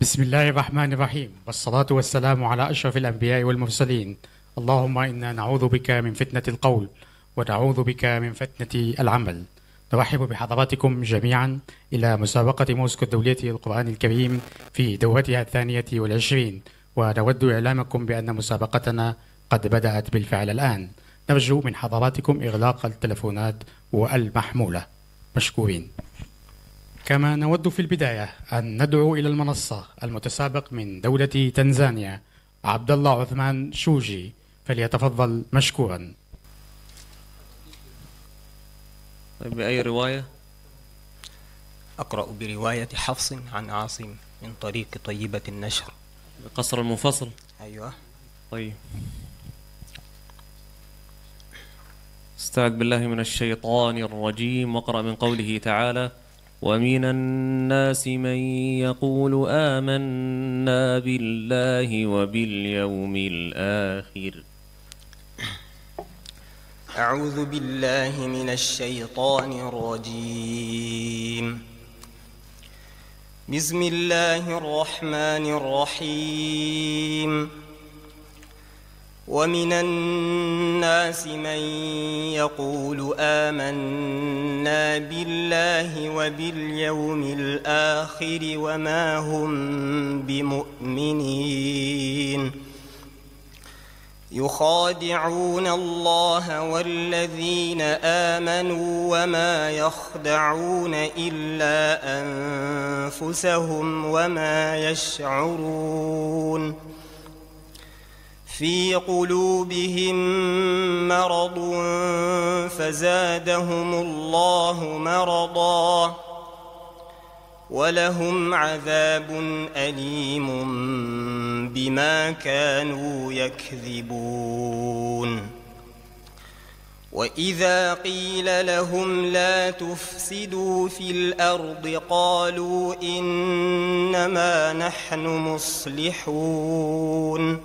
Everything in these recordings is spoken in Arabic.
بسم الله الرحمن الرحيم، والصلاة والسلام على أشرف الأنبياء والمرسلين. اللهم إنا نعوذ بك من فتنة القول، ونعوذ بك من فتنة العمل. نرحب بحضراتكم جميعا إلى مسابقة موسكو الدولية للقرآن الكريم في دورتها 22، ونود إعلامكم بأن مسابقتنا قد بدأت بالفعل الآن. نرجو من حضراتكم إغلاق التلفونات والمحمولة، مشكورين. كما نود في البداية أن ندعو إلى المنصة المتسابق من دولة تنزانيا عبد الله عثمان شوجي، فليتفضل مشكورا. طيب، بأي رواية؟ أقرأ برواية حفص عن عاصم من طريق طيبة النشر. بقصر المنفصل؟ أيوة. طيب، استعذ بالله من الشيطان الرجيم، واقرأ من قوله تعالى: ومن الناس من يقول آمنا بالله وباليوم الآخر. أعوذ بالله من الشيطان الرجيم. بسم الله الرحمن الرحيم. ومن الناس من يقول آمنا بالله وباليوم الآخر وما هم بمؤمنين، يخادعون الله والذين آمنوا وما يخدعون إلا أنفسهم وما يشعرون. في قلوبهم مرض فزادهم الله مرضا ولهم عذاب أليم بما كانوا يكذبون. وإذا قيل لهم لا تفسدوا في الأرض قالوا إنما نحن مصلحون.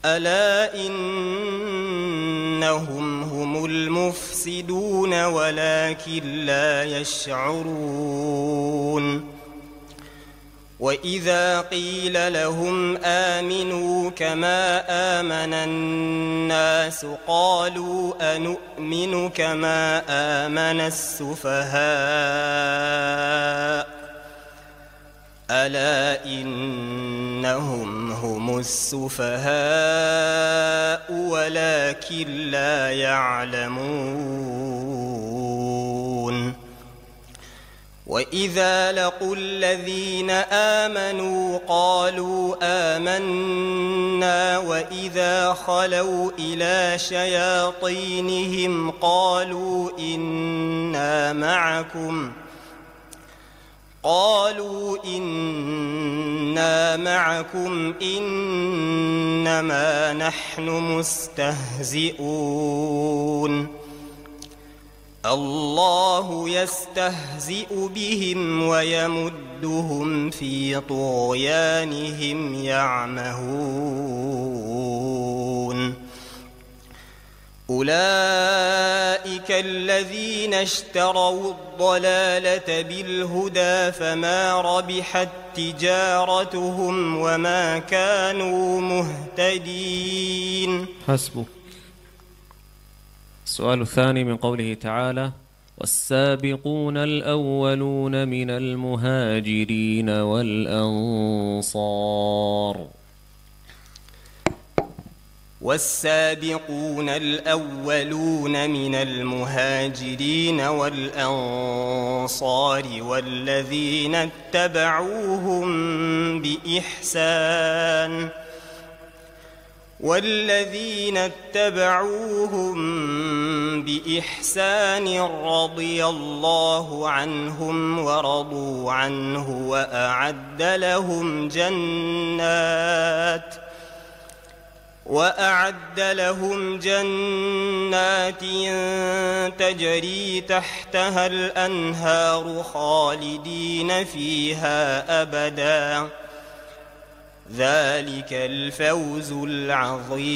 ألا إنهم هم المفسدون ولكن لا يشعرون. وإذا قيل لهم آمنوا كما آمن الناس قالوا أنؤمن كما آمن السفهاء. ألا إنهم هم السفهاء ولكن لا يعلمون. وإذا لقوا الذين آمنوا قالوا آمنا وإذا خلوا إلى شياطينهم قالوا إنا معكم إنما نحن مستهزئون. الله يستهزئ بهم ويمدهم في طغيانهم يعمهون. أولئك الذين اشتروا الضلالة بالهدى فما ربحت تجارتهم وما كانوا مهتدين. حسبك. السؤال الثاني من قوله تعالى: والسابقون الأولون من المهاجرين والأنصار. والسابقون الأولون من المهاجرين والأنصار والذين اتبعوهم بإحسان رضي الله عنهم ورضوا عنه وأعد لهم جنات تجري تحتها الأنهار خالدين فيها أبدا. ذلك الفوز العظيم.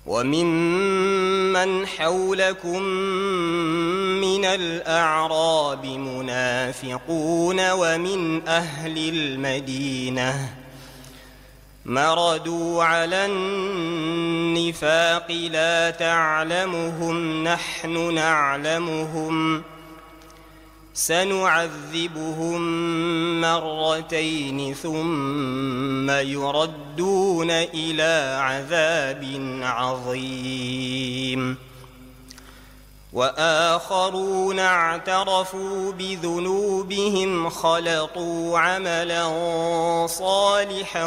وممن حولكم من الأعراب منافقون ومن أهل المدينة مردوا على النفاق لا تعلمهم نحن نعلمهم سنعذبهم مرتين ثم يردون إلى عذاب عظيم وآخرون اعترفوا بذنوبهم خلطوا عملا صالحا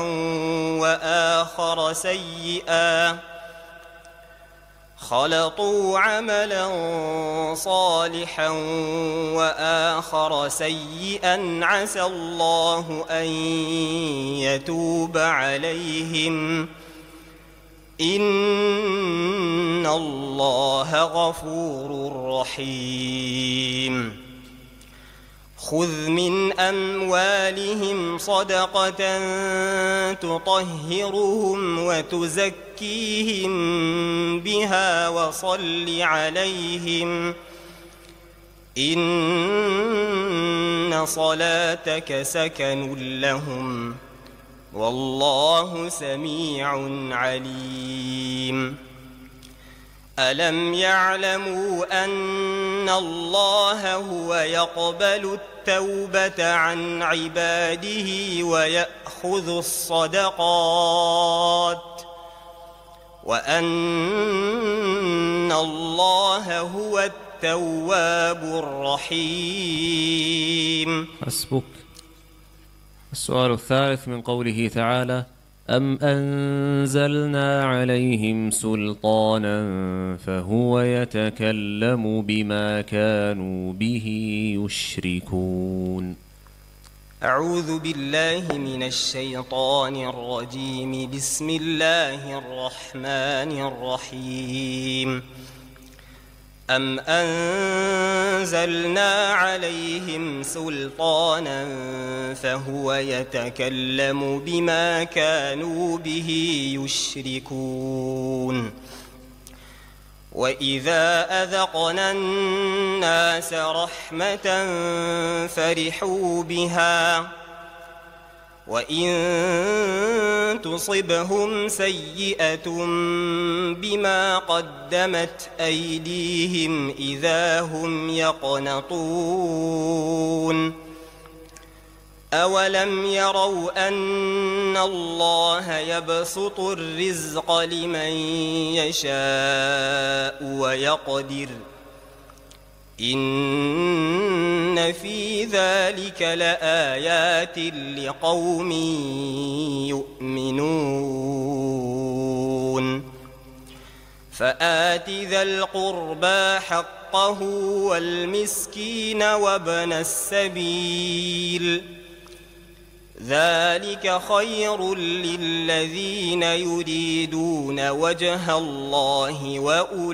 وآخر سيئا عسى الله أن يتوب عليهم إن الله غفور رحيم خذ من أموالهم صدقة تطهرهم وتزكيهم بها وصل عليهم إن صلاتك سكن لهم والله سميع عليم ألم يعلموا أن الله هو يقبل التوبة عن عباده ويأخذ الصدقات وأن الله هو التواب الرحيم. حسبك. السؤال الثالث من قوله تعالى: أم أنزلنا عليهم سلطانا فهو يتكلم بما كانوا به يشركون. أعوذ بالله من الشيطان الرجيم. بسم الله الرحمن الرحيم. أم أنزلنا عليهم سلطانا فهو يتكلم بما كانوا به يشركون. وإذا أذقنا الناس رحمة فرحوا بها وإن تصبهم سيئة بما قدمت أيديهم إذا هم يقنطون. أولم يروا أن الله يبسط الرزق لمن يشاء ويقدر إن في ذلك لآيات لقوم يؤمنون. فآت ذا القربى حقه والمسكين وابن السبيل ذلك خير للذين يريدون وجه الله وأولئك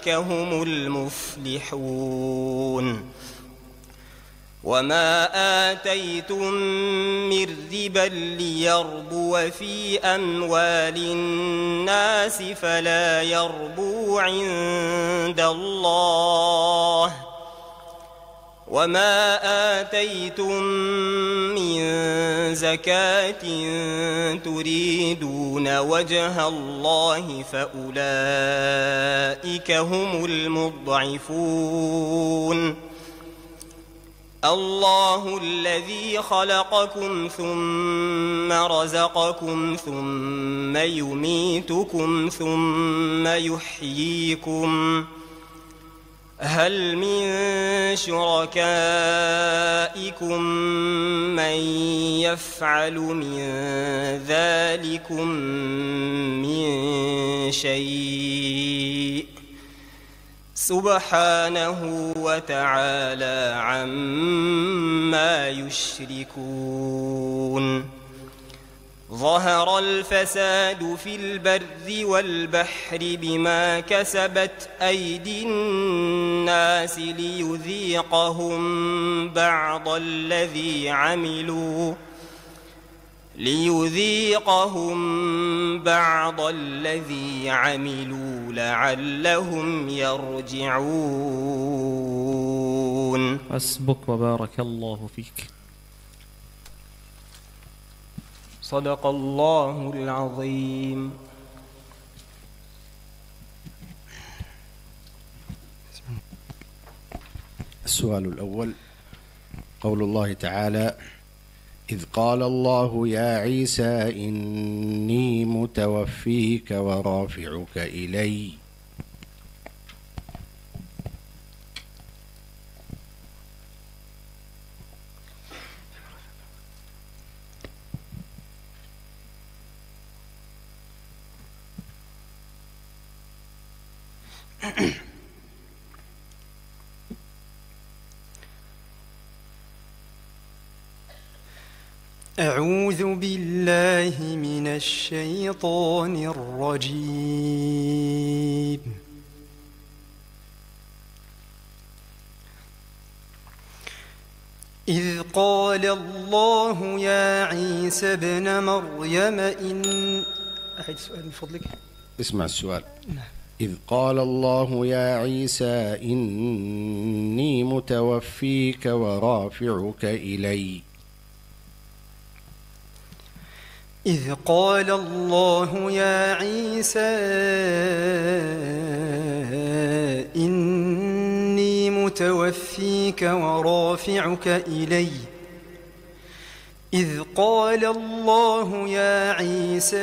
هم المفلحون. وما آتيتم من ربا ليربو في أموال الناس فلا يربو عند الله وما آتيتم من زكاة تريدون وجه الله فأولئك هم المضعفون. الله الذي خلقكم ثم رزقكم ثم يميتكم ثم يحييكم هل من شركائكم من يفعل من ذلكم من شيء سبحانه وتعالى عما يشركون. ظهر الفساد في البر والبحر بما كسبت أيدي الناس ليذيقهم بعض الذي عملوا ليذيقهم بعض الذي عملوا لعلهم يرجعون. حسبك وبارك الله فيك. صدق الله العظيم. السؤال الأول، قول الله تعالى: إذ قال الله يا عيسى إني متوفيك ورافعك إلي. أعوذ بالله من الشيطان الرجيم. إذ قال الله يا عيسى ابن مريم أعيد السؤال من فضلك. اسمع السؤال. إذ قال الله يا عيسى إني متوفيك ورافعك إلي. إذ قال الله يا عيسى إني متوفيك ورافعك إلي. إذ قال الله يا عيسى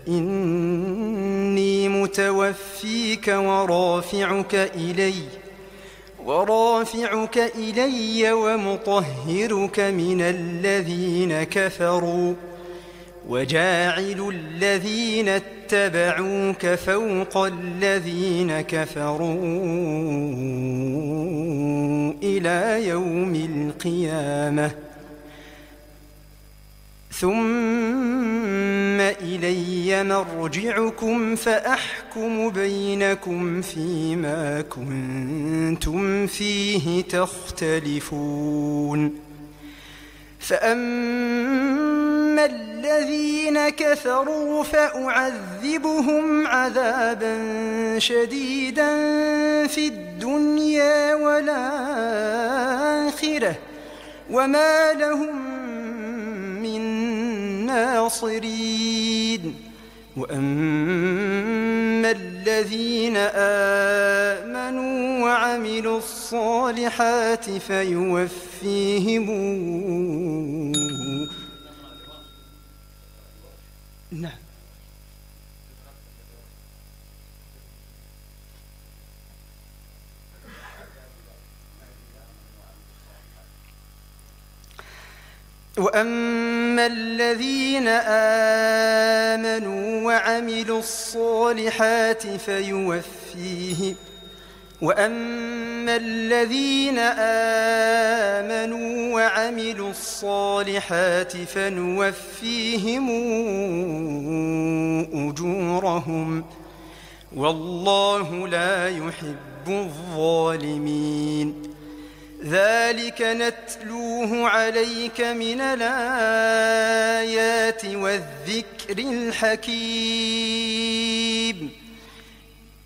إني متوفيك ورافعك إلي ومطهرك من الذين كفروا وجاعل الذين اتبعوك فوق الذين كفروا إلى يوم القيامة ثم إلي مرجعكم فأحكم بينكم فيما كنتم فيه تختلفون. فأما الذين كفروا فأعذبهم عذابا شديدا في الدنيا والآخرة وما لهم من ناصرين. وأما الذين آمنوا وعملوا الصالحات فيوفيهم وأما الذين آمنوا وعملوا الصالحات فنوفيهم أجورهم والله لا يحب الظالمين. ذلك نتلوه عليك من الآيات والذكر الحكيم.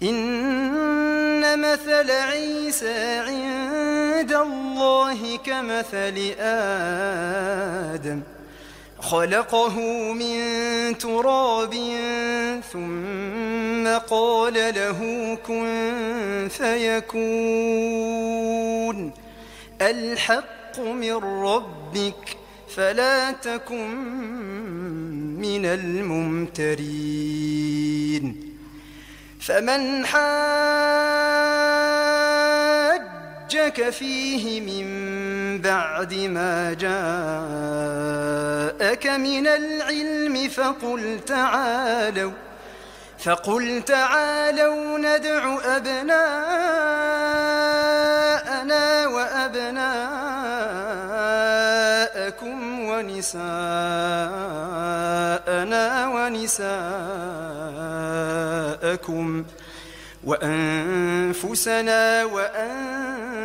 إن مثل عيسى عند الله كمثل آدم خلقه من تراب ثم قال له كن فيكون. الحق من ربك فلا تكن من الممترين. فمن حاجك فيه من بعد ما جاءك من العلم فقل تعالوا ندع أبناءنا وأبناءكم ونساءنا ونساءكم وأنفسنا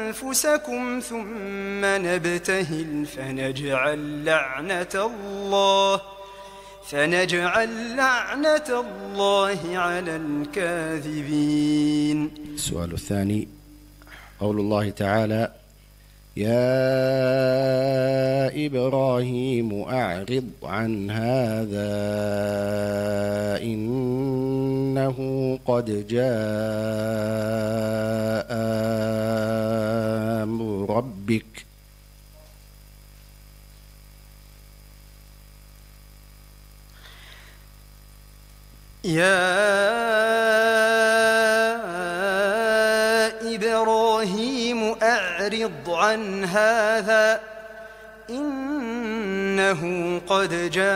أنفسكم ثم نبتهل فنجعل لعنة الله على الكاذبين. السؤال الثاني قول الله تعالى: يا إبراهيم أعرض عن هذا إنه قد جاء أمر ربك. يا إبراهيم أعرض عن هذا إنه قد جاء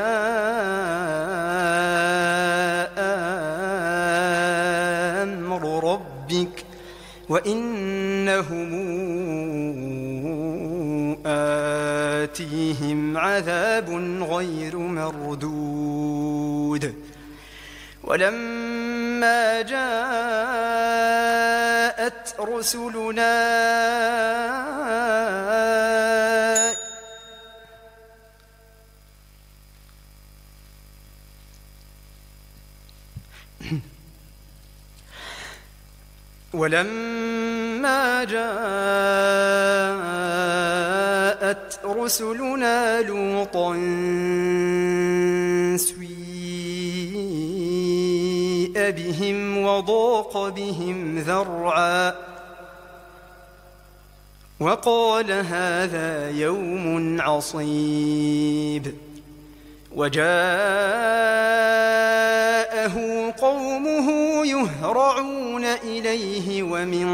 أمر ربك وإنهم آتيهم عذاب غير مردود. ولما جاءت رسلنا لوطا سيء بهم وضاق بهم ذرعا وقال هذا يوم عصيب. وجاءه قومه يهرعون إليه ومن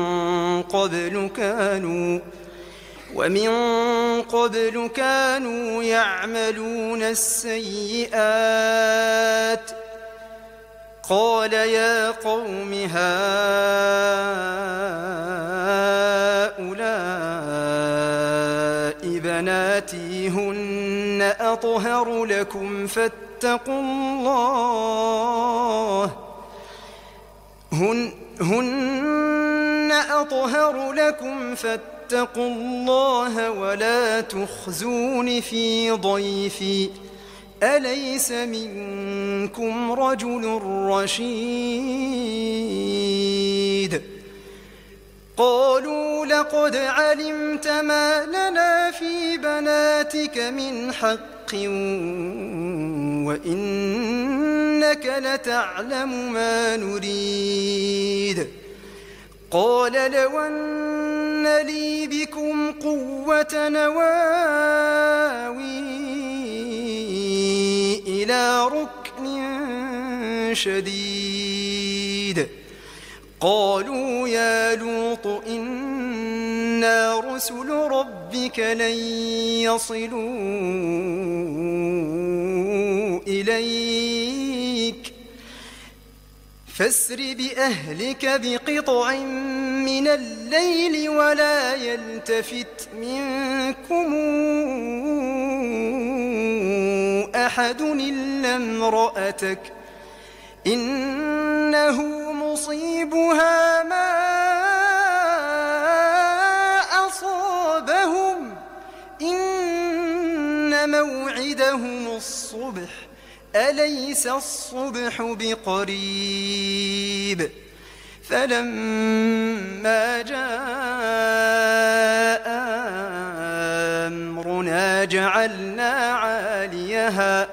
قبل كانوا يعملون السيئات. قال يا قوم هؤلاء بناتي هن أطهر لكم فاتقوا الله ولا تخزون في ضيفي أليس منكم رجل رشيد. قالوا لقد علمت ما لنا في بناتك من حق وإنك لتعلم ما نريد. قال لو أن لي بكم قوة نواوي إلى ركن شديد. قالوا يا لوط إنا رسل ربك لن يصلوا إليك فاسر بأهلك بقطع من الليل ولا يلتفت منكم أحد إلا امرأتك إنه مصيبها ما أصابهم إن موعدهم الصبح أليس الصبح بقريب. فلما جاء أمرنا جعلنا عاليها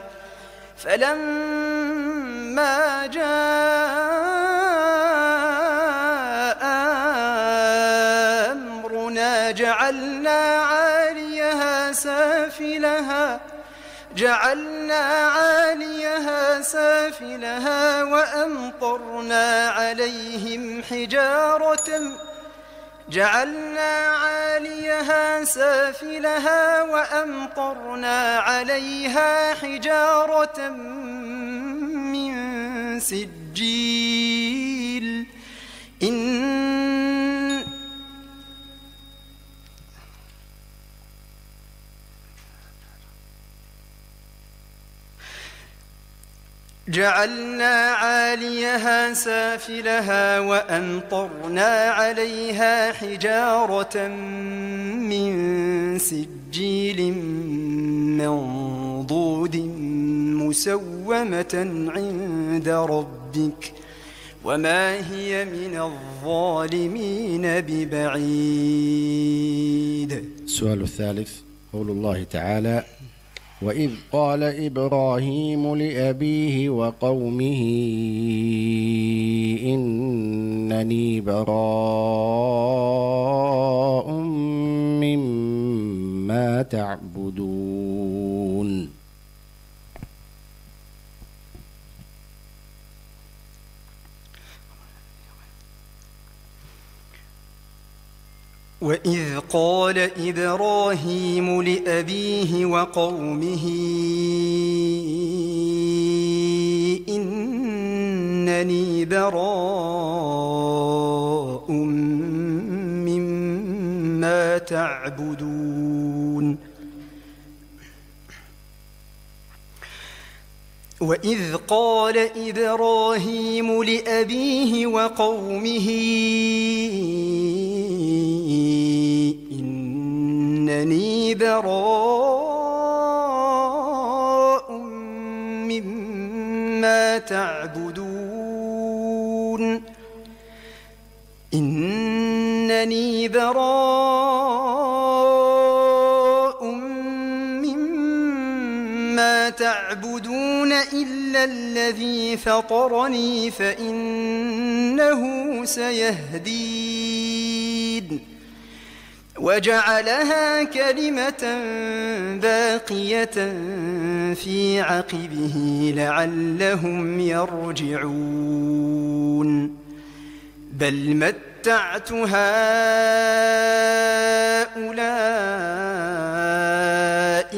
جعلنا عاليها سافلها وأمطرنا عليها حجارة من سجيل جعلنا عاليها سافلها وأمطرنا عليها حجارة من سجيل منضود مسومة عند ربك وما هي من الظالمين ببعيد. السؤال الثالث قول الله تعالى: وإذ قال إبراهيم لأبيه وقومه إنني براء مما تعبدون. وإذ قال إبراهيم لأبيه وقومه إنني براء مما تعبدون. وإذ قال إبراهيم لأبيه وقومه إنني براء مما تعبدون. إنني براء مما تعبدون إلا الذي فطرني فإنه سيهدين. وجعلها كلمة باقية في عقبه لعلهم يرجعون. بل متعت هؤلاء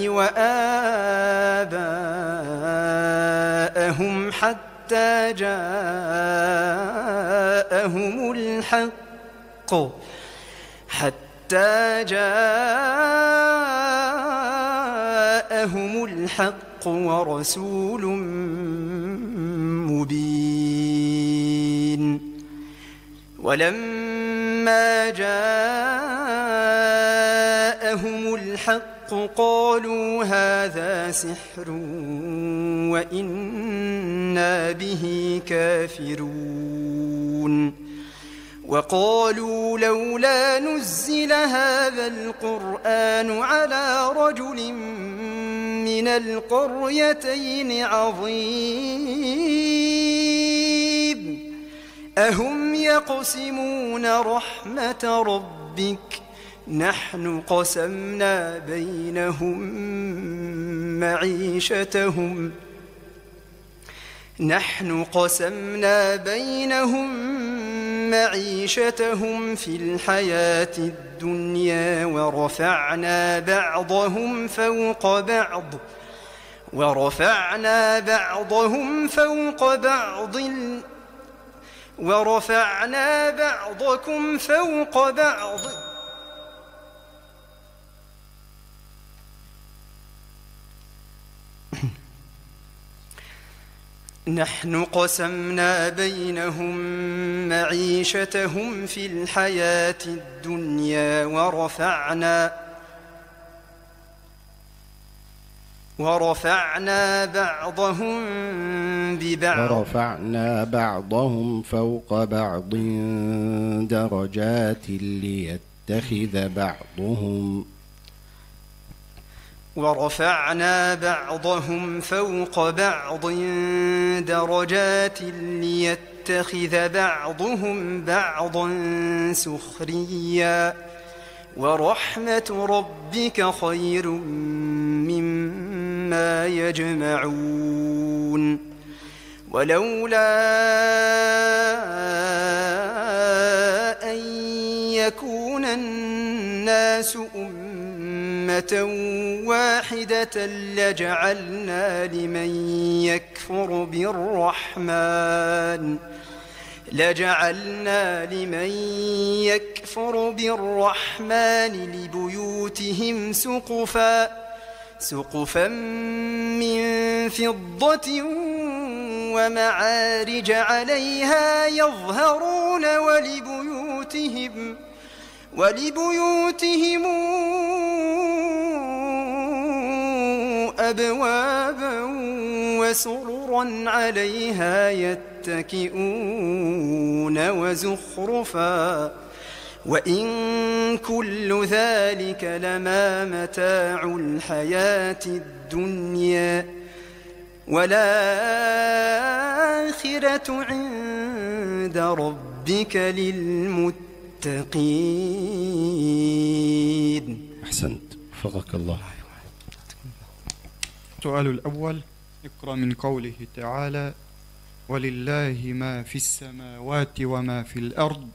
وآباءهم حتى جاءهم الحق ورسول مبين. ولما جاءهم الحق قالوا هذا سحر وإنا به كافرون. وقالوا لولا نزل هذا القرآن على رجل من القريتين عظيم أهم يقسمون رحمة ربك نحن قسمنا بينهم معيشتهم في الحياة الدنيا ورفعنا بعضهم فوق بعضكم فوق بعض نحن قسمنا بينهم معيشتهم في الحياة الدنيا ورفعنا بعضهم فوق بعض درجات ليتخذ بعضهم بعضا سخريا ورحمة ربك خير مما يجمعون. ولولا أن يكون الناس أمة واحدة لجعلنا لمن يكفر بالرحمن لبيوتهم سقفا من فضة ومعارج عليها يظهرون ولبيوتهم أبوابا وسررا عليها يتكئون وزخرفا وإن كل ذلك لما متاع الحياة الدنيا والآخرة عند ربك للمتقين. أحسنت، وفقك الله. السؤال الأول: اقرأ من قوله تعالى: ولله ما في السماوات وما في الأرض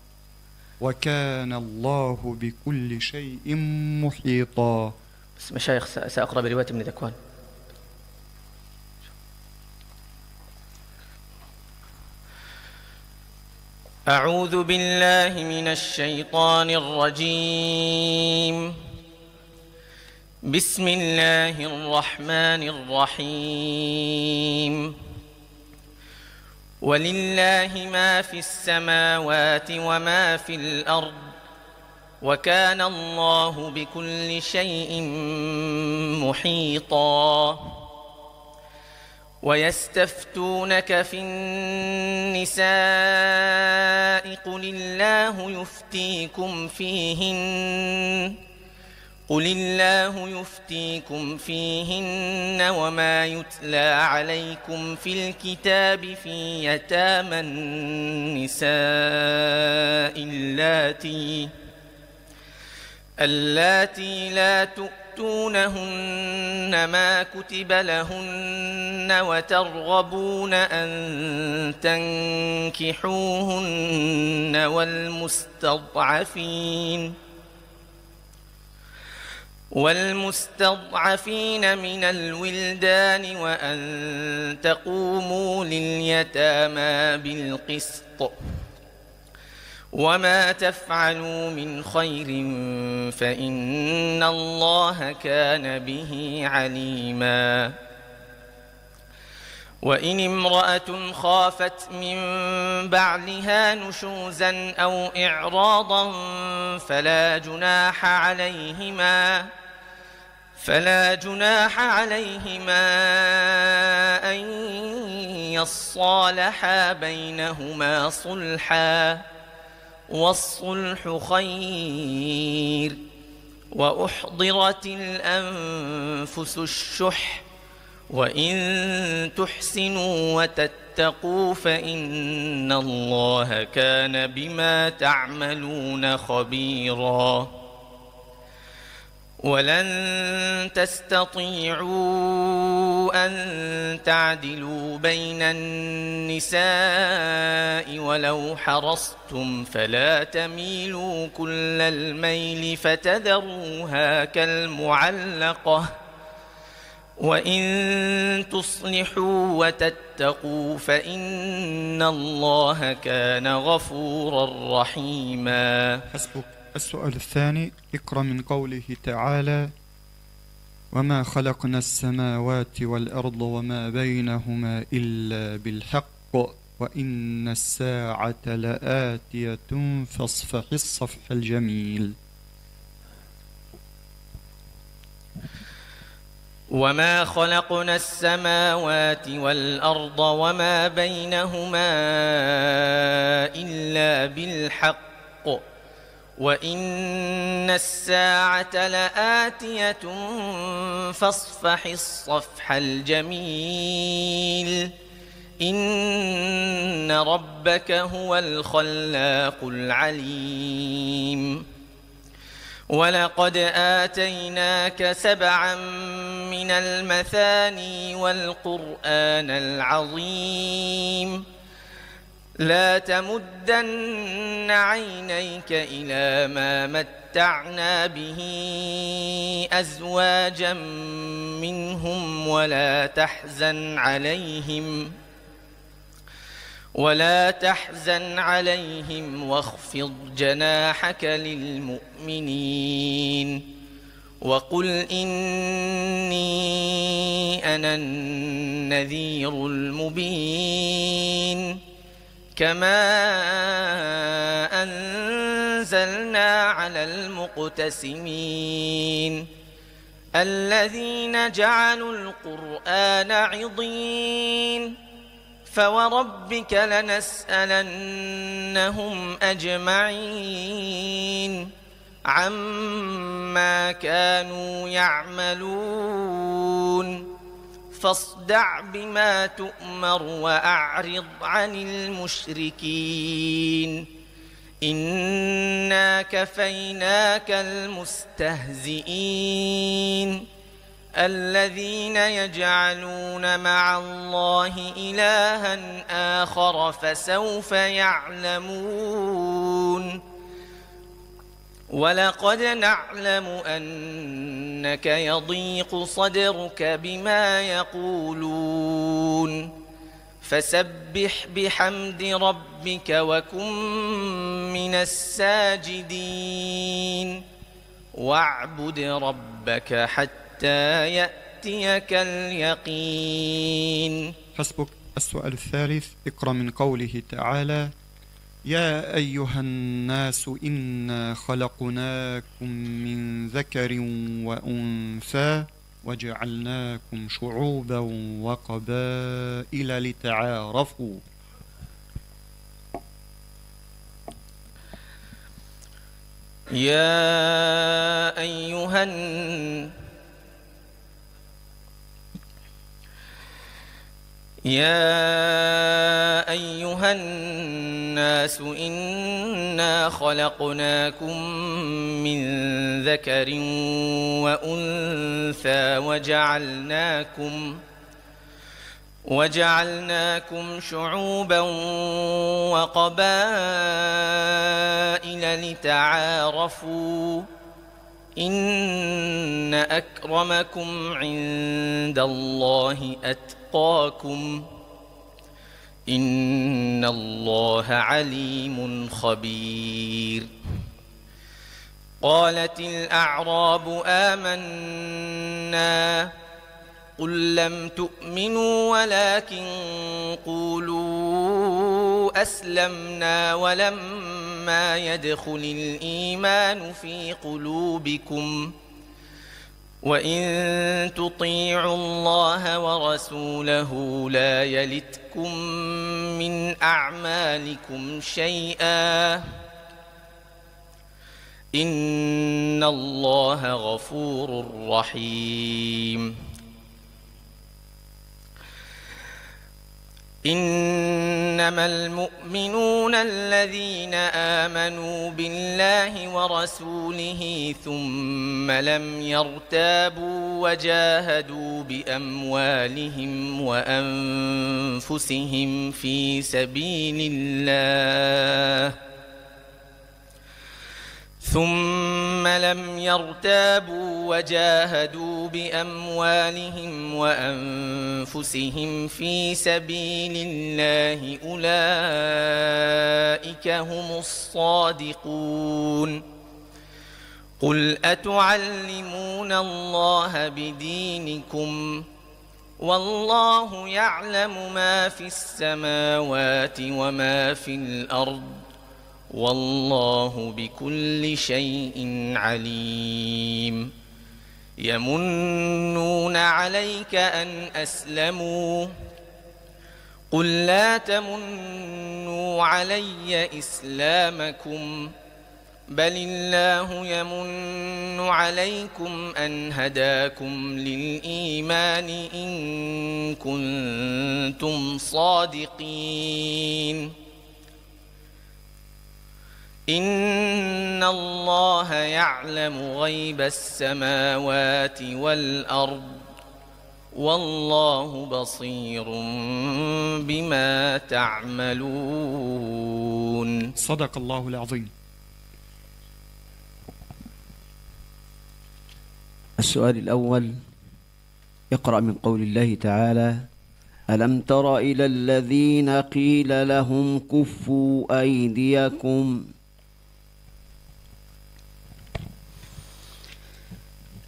وكان الله بكل شيء محيطا. بس مشايخ سأقرأ برواية ابن ذكوان. أعوذ بالله من الشيطان الرجيم. بسم الله الرحمن الرحيم. ولله ما في السماوات وما في الأرض وكان الله بكل شيء محيطا. ويستفتونك في النساء قل الله يفتيكم فيهن وما يتلى عليكم في الكتاب في يتامى النساء اللاتي لا تؤتونهن ما كتب لهن وترغبون أن تنكحوهن والمستضعفين من الولدان وأن تقوموا لليتامى بالقسط وما تفعلوا من خير فإن الله كان به عليما. وإن امرأة خافت من بعلها نشوزا أو إعراضا فلا جناح عليهما أن يصالحا بينهما صلحا والصلح خير. وأحضرت الأنفس الشح وإن تحسنوا وتتقوا فإن الله كان بما تعملون خبيرا. ولن تستطيعوا أن تعدلوا بين النساء ولو حرصتم فلا تميلوا كل الميل فتذروها كالمعلقة وإن تصلحوا وتتقوا فإن الله كان غفورا رحيما. حسبك. السؤال الثاني: اقرأ من قوله تعالى: وما خلقنا السماوات والأرض وما بينهما إلا بالحق وإن الساعة لآتية فاصفح الصفح الجميل. وما خلقنا السماوات والأرض وما بينهما إلا بالحق وإن الساعة لآتية فاصفح الصفح الجميل إن ربك هو الخلاق العليم. ولقد آتيناك 7 من المثاني والقرآن العظيم لا تمدن عينيك إلى ما متعنا به أزواجا منهم ولا تحزن عليهم واخفض جناحك للمؤمنين وقل إني أنا النذير المبين كما أنزلنا على المقتسمين الذين جعلوا القرآن عضين فوربك لنسألنهم أجمعين عما كانوا يعملون فاصدع بما تؤمر وأعرض عن المشركين إنا كفيناك المستهزئين الذين يجعلون مع الله إلها آخر فسوف يعلمون ولقد نعلم أنك يضيق صدرك بما يقولون فسبح بحمد ربك وكن من الساجدين واعبد ربك حتى يأتيك اليقين. حسبك. السؤال الثالث، اقرأ من قوله تعالى: يا أيها الناس إنا خلقناكم من ذكر وأنثى وجعلناكم شعوبا وقبائل لتعارفوا. يا أيها الناس إنا خلقناكم من ذكر وأنثى وجعلناكم شعوبا وقبائل لتعارفوا إن أكرمكم عند الله أتقاكم إن الله عليم خبير. قالت الأعراب آمنا قل لم تؤمنوا ولكن قولوا أسلمنا ولما يدخل الإيمان في قلوبكم وإن تطيعوا الله ورسوله لا يلتكم من أعمالكم شيئا إن الله غفور رحيم. إنما المؤمنون الذين آمنوا بالله ورسوله ثم لم يرتابوا وجاهدوا بأموالهم وأنفسهم في سبيل الله أولئك هم الصادقون. قل أتعلمون الله بدينكم والله يعلم ما في السماوات وما في الأرض والله بكل شيء عليم. يمنون عليك أن أسلموا قل لا تمنوا علي إسلامكم بل الله يمن عليكم أن هداكم للإيمان إن كنتم صادقين. إن الله يعلم غيب السماوات والأرض والله بصير بما تعملون. صدق الله العظيم. السؤال الأول، اقرأ من قول الله تعالى: ألم تر إلى الذين قيل لهم كفوا أيديكم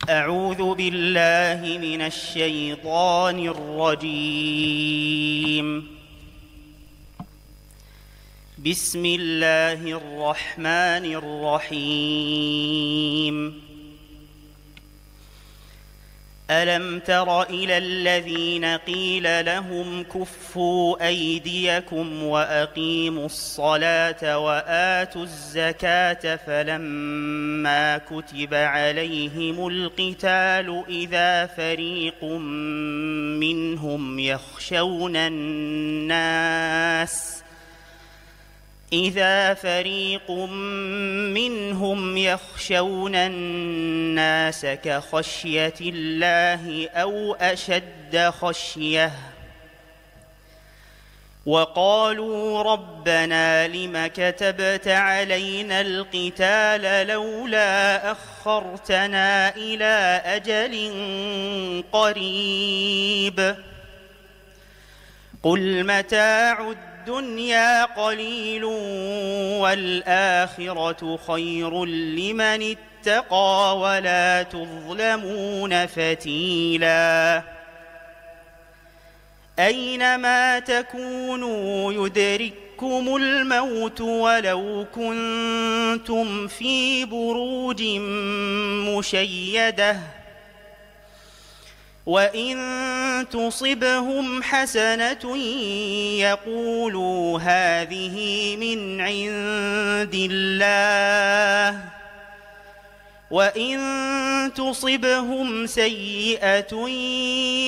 أعوذ بالله من الشيطان الرجيم. بسم الله الرحمن الرحيم. ألم تر إلى الذين قيل لهم كفوا أيديكم وأقيموا الصلاة وآتوا الزكاة فلما كتب عليهم القتال إذا فريق منهم يخشون الناس كخشية الله أو أشد خشية وقالوا ربنا لم كتبت علينا القتال لولا أخرتنا إلى أجل قريب قل متاع الدنيا قليل والآخرة خير لمن اتقى ولا تظلمون فتيلا أينما تكونوا يدرككم الموت ولو كنتم في بروج مشيدة وإن تصبهم حسنة يقولوا هذه من عند الله وإن تصبهم سيئة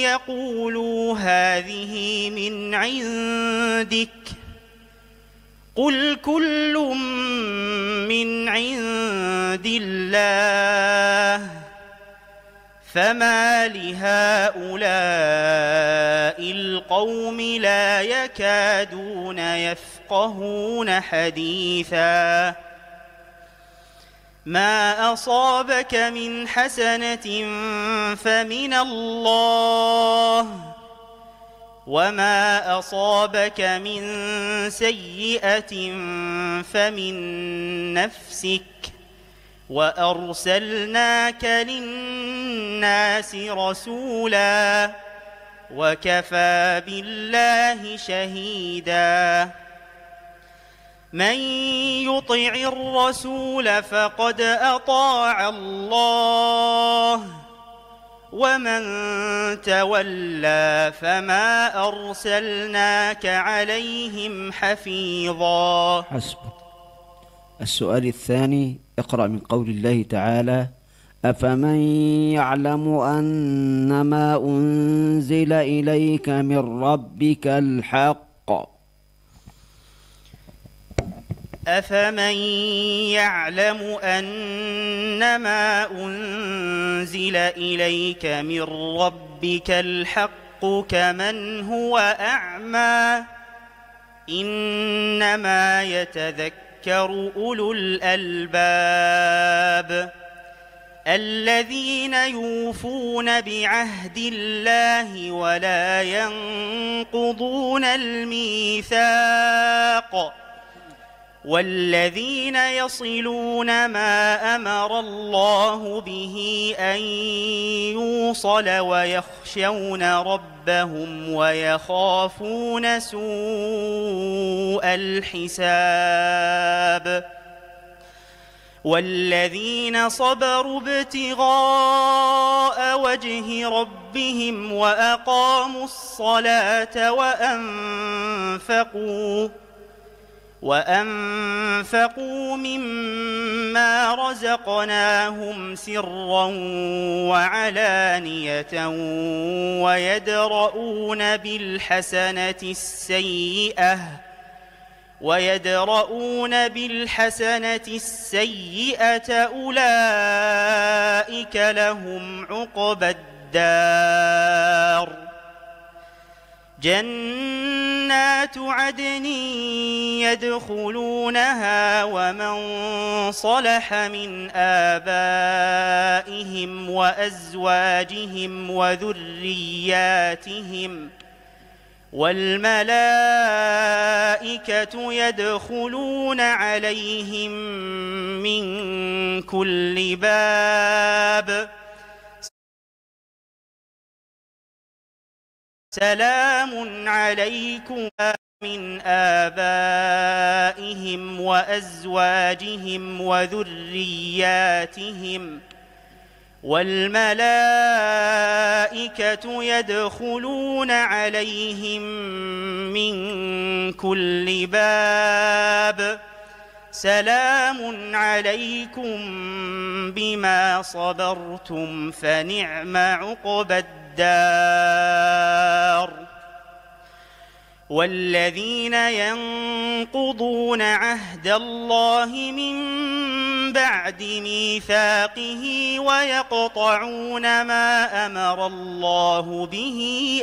يقولوا هذه من عندك قل كل من عند الله فما لهؤلاء القوم لا يكادون يفقهون حديثا ما أصابك من حسنة فمن الله وما أصابك من سيئة فمن نفسك وأرسلناك للناس رسولا وكفى بالله شهيدا من يطع الرسول فقد أطاع الله ومن تولى فما أرسلناك عليهم حفيظا. حسبك. السؤال الثاني، اقرأ من قول الله تعالى: أفمن يعلم أنما أنزل إليك من ربك الحق أفمن يعلم أنما أنزل إليك من ربك الحق كمن هو أعمى إنما يتذكر أولو الألباب الذين يوفون بعهد الله ولا ينقضون الميثاق والذين يصلون ما أمر الله به أن يوصل ويخشون ربهم ويخافون سوء الحساب والذين صبروا ابتغاء وجه ربهم وأقاموا الصلاة وأنفقوا مما رزقناهم سرا وعلانية ويدرؤون بالحسنة السيئة أولئك لهم عقبى الدار جنات عدن يدخلونها ومن صلح من آبائهم وأزواجهم وذرياتهم والملائكة يدخلون عليهم من كل باب سلام عليكم من آبائهم وأزواجهم وذرياتهم والملائكة يدخلون عليهم من كل باب سلام عليكم بما صبرتم فنعم عقبى الدار. والذين ينقضون عهد الله من بعد ميثاقه ويقطعون ما أمر الله به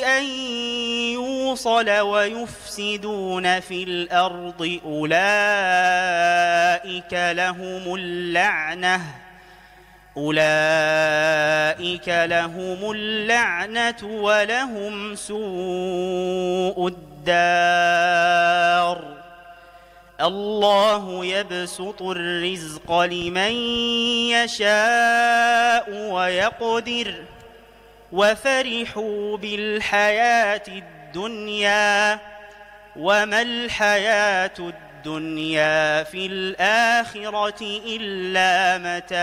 أن يوصل ويفسدون في الأرض أولئك لهم اللعنة ولهم سوء الدار. الله يبسط الرزق لمن يشاء ويقدر وفرحوا بالحياة الدنيا وما الحياة الدنيا في الآخرة إلا متاع.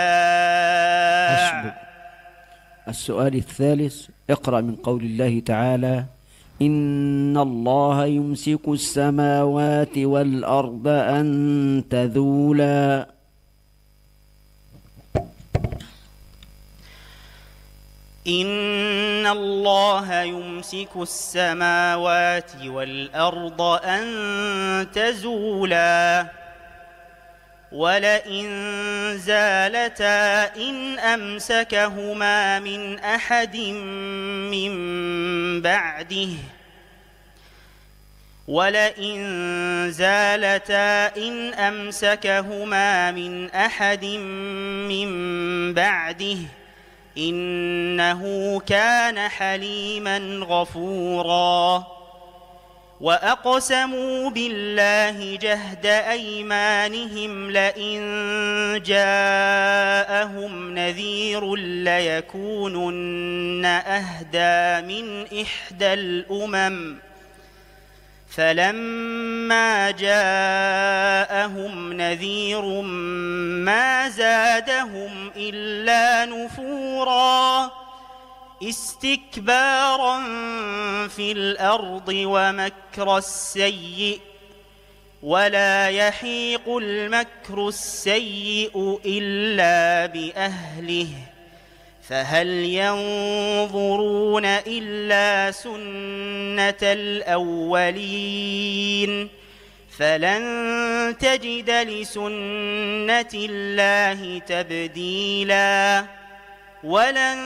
السؤال الثالث، اقرأ من قول الله تعالى: إن الله يمسك السماوات والأرض أن تزولا. إن الله يمسك السماوات والأرض أن تزولا ولئن زالتا إن أمسكهما من أحد من بعده إنه كان حليما غفورا. وأقسموا بالله جهد أيمانهم لئن جاءهم نذير ليكونن أهدى من إحدى الأمم فلما جاءهم نذير ما زادهم إلا نفورا استكبارا في الأرض ومكر السيء ولا يحيق المكر السيء إلا بأهله فهل ينظرون إلا سنة الأولين فلن تجد لسنة الله تبديلا ولن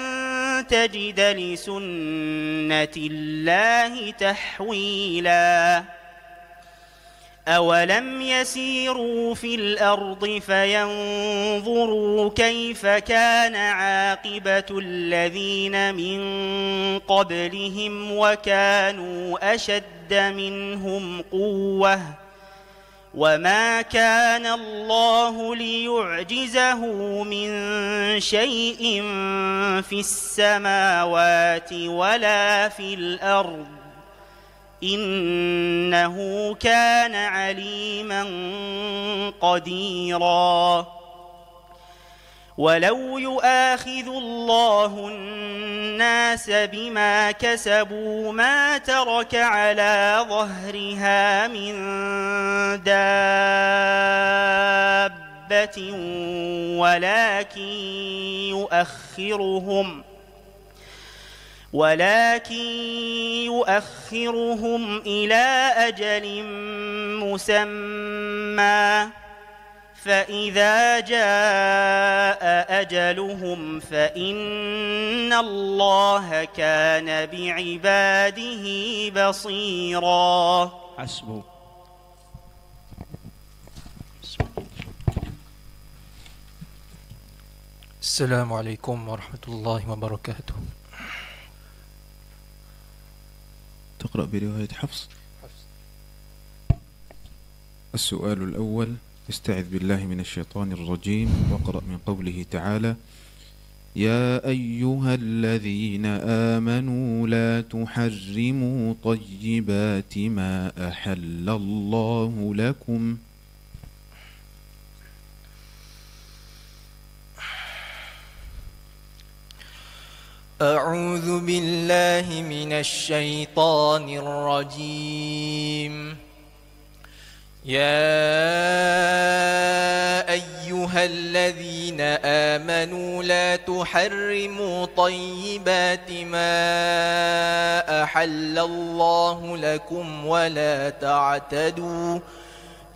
تجد لسنة الله تحويلا. أولم يسيروا في الأرض فينظروا كيف كان عاقبة الذين من قبلهم وكانوا أشد منهم قوة وما كان الله ليعجزه من شيء في السماوات ولا في الأرض إنه كان عليما قديرا. ولو يؤاخذ الله الناس بما كسبوا ما ترك على ظهرها من دابة ولكن يؤخرهم إلى أجل مسمى فإذا جاء أجلهم فإن الله كان بعباده بصيرا. حسبه. السلام عليكم ورحمة الله وبركاته. تقرأ برواية حفص. السؤال الأول: استعذ بالله من الشيطان الرجيم واقرأ من قوله تعالى: يا أيها الذين آمنوا لا تحرموا طيبات ما أحل الله لكم. أعوذ بالله من الشيطان الرجيم. يا أيها الذين آمنوا لا تحرموا طيبات ما أحل الله لكم ولا تعتدوا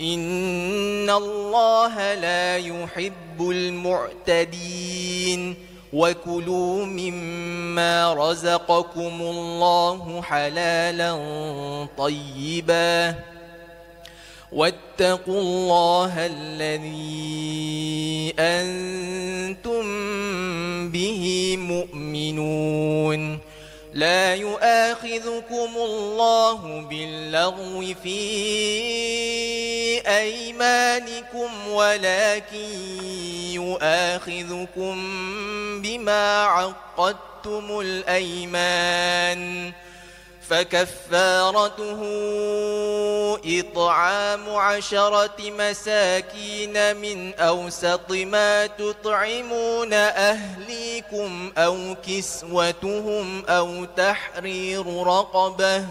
إن الله لا يحب المعتدين وكلوا مما رزقكم الله حلالا طيبا واتقوا الله الذي أنتم به مؤمنون. لا يؤاخذكم الله باللغو في أيمانكم ولكن يؤاخذكم بما عقدتم الأيمان فكفارته إطعام 10 مساكين من أوسط ما تطعمون أهليكم أو كسوتهم أو تحرير رقبة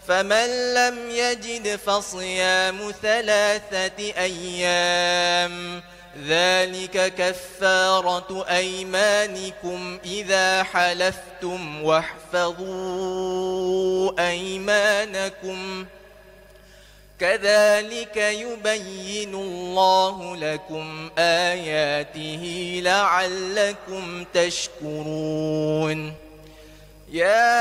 فمن لم يجد فصيام 3 أيام ذلك كفارة أيمانكم إذا حلفتم واحفظوا أيمانكم كذلك يبين الله لكم آياته لعلكم تشكرون. يا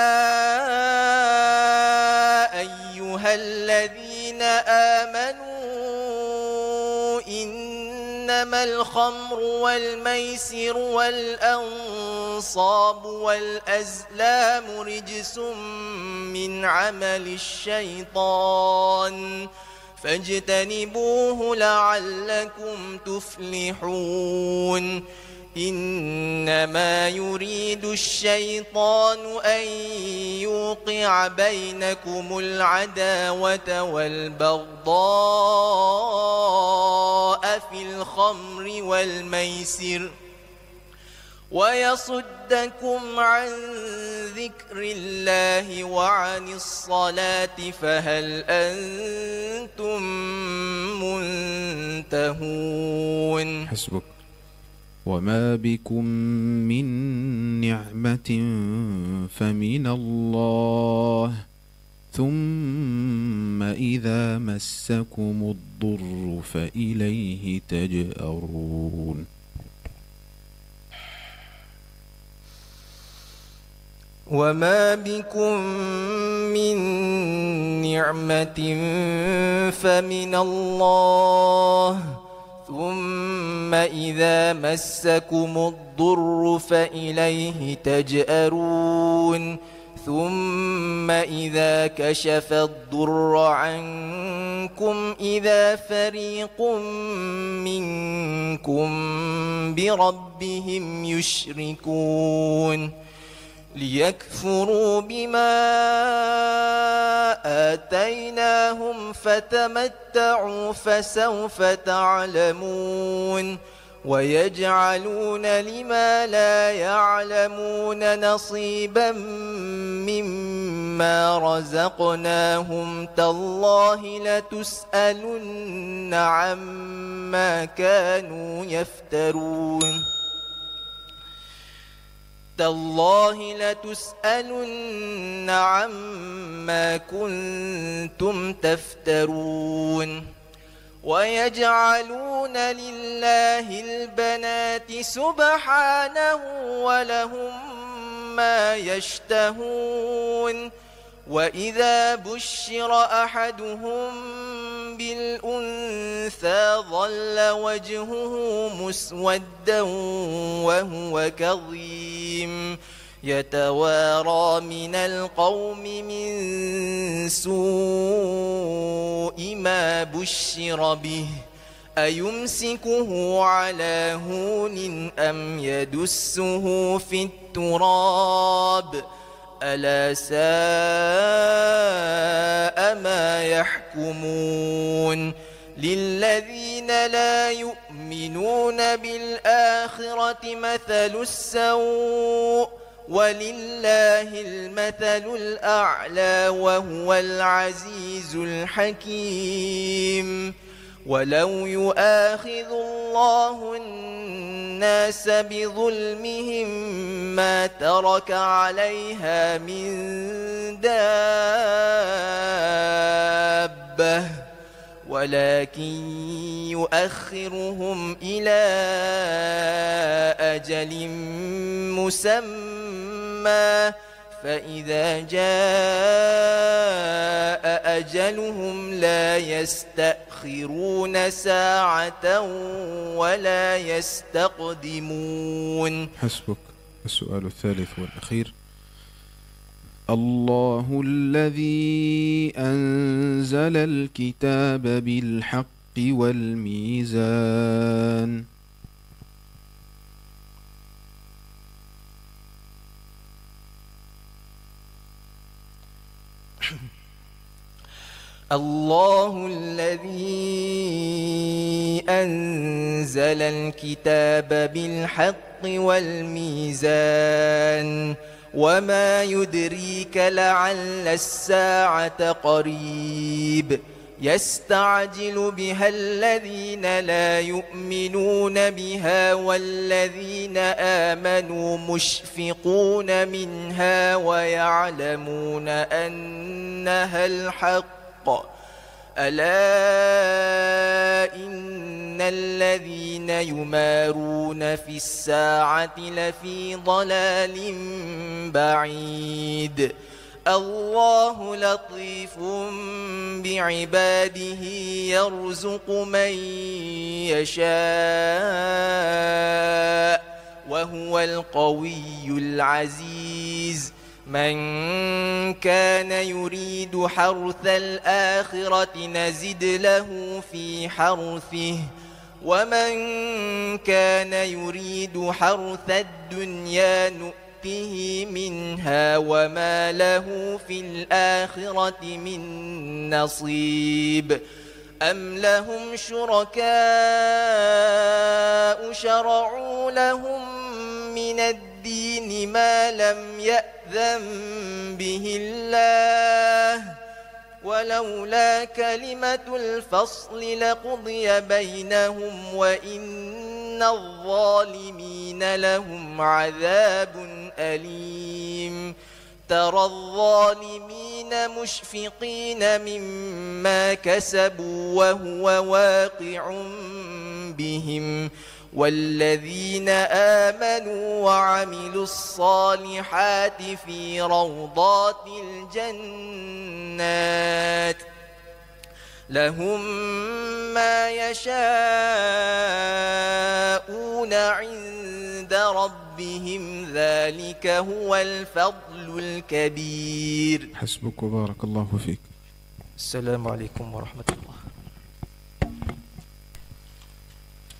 أيها الذين آمنوا إنما الخمر والميسر والأنصاب والأزلام رجس من عمل الشيطان فاجتنبوه لعلكم تفلحون. إنما يريد الشيطان أن يوقع بينكم العداوة والبغضاء في الخمر والميسر ويصدكم عن ذكر الله وعن الصلاة فهل أنتم منتهون؟ حسبك. وما بكم من نعمة فمن الله ثم إذا مسكم الضر فإليه تجأرون. وما بكم من نعمة فمن الله ثم إذا مسكم الضر فإليه تجأرون. ثم إذا كشف الضر عنكم إذا فريق منكم بربهم يشركون ليكفروا بما آتيناهم فتمتعوا فسوف تعلمون ويجعلون لما لا يعلمون نصيبا مما رزقناهم تالله لتسألن عما كانوا يفترون. تالله لتسألن عما كنتم تفترون. ويجعلون لله البنات سبحانه ولهم ما يشتهون. وإذا بشر أحدهم بالأنثى ظل وجهه مسودا وهو كظيم يتوارى من القوم من سوء ما بشر به أيمسكه على هون أم يدسه في التراب ألا ساء ما يحكمون للذين لا يؤمنون بالآخرة مثل السوء ولله المثل الأعلى وهو العزيز الحكيم ولو يؤاخذ الله الناس بظلمهم ما ترك عليها من دابة ولكن يؤخرهم إلى أجل مسمى فإذا جاء أجلهم لا يستأخرون ساعة ولا يستقدمون. حسبك. السؤال الثالث والأخير: الله الذي أنزل الكتاب بالحق والميزان. الله الذي أنزل الكتاب بالحق والميزان وما يدريك لعل الساعة قريب يستعجل بها الذين لا يؤمنون بها والذين آمنوا مشفقون منها ويعلمون أنها الحق ألا إن الذين يمارون في الساعة لفي ضلال بعيد الله لطيف بعباده يرزق من يشاء وهو القوي العزيز من كان يريد حرث الآخرة نزد له في حرثه ومن كان يريد حرث الدنيا نؤته منها وما له في الآخرة من نصيب أم لهم شركاء شرعوا لهم من الدين ما لم يأذن به الله ولولا كلمة الفصل لقضي بينهم وإن الظالمين لهم عذاب أليم ترى الظالمين مشفقين مما كسبوا وهو واقع بهم والذين آمنوا وعملوا الصالحات في روضات الجنات لهم ما يشاءون عند ربهم ذلك هو الفضل الكبير. حسبك وبارك الله فيك. السلام عليكم ورحمة الله.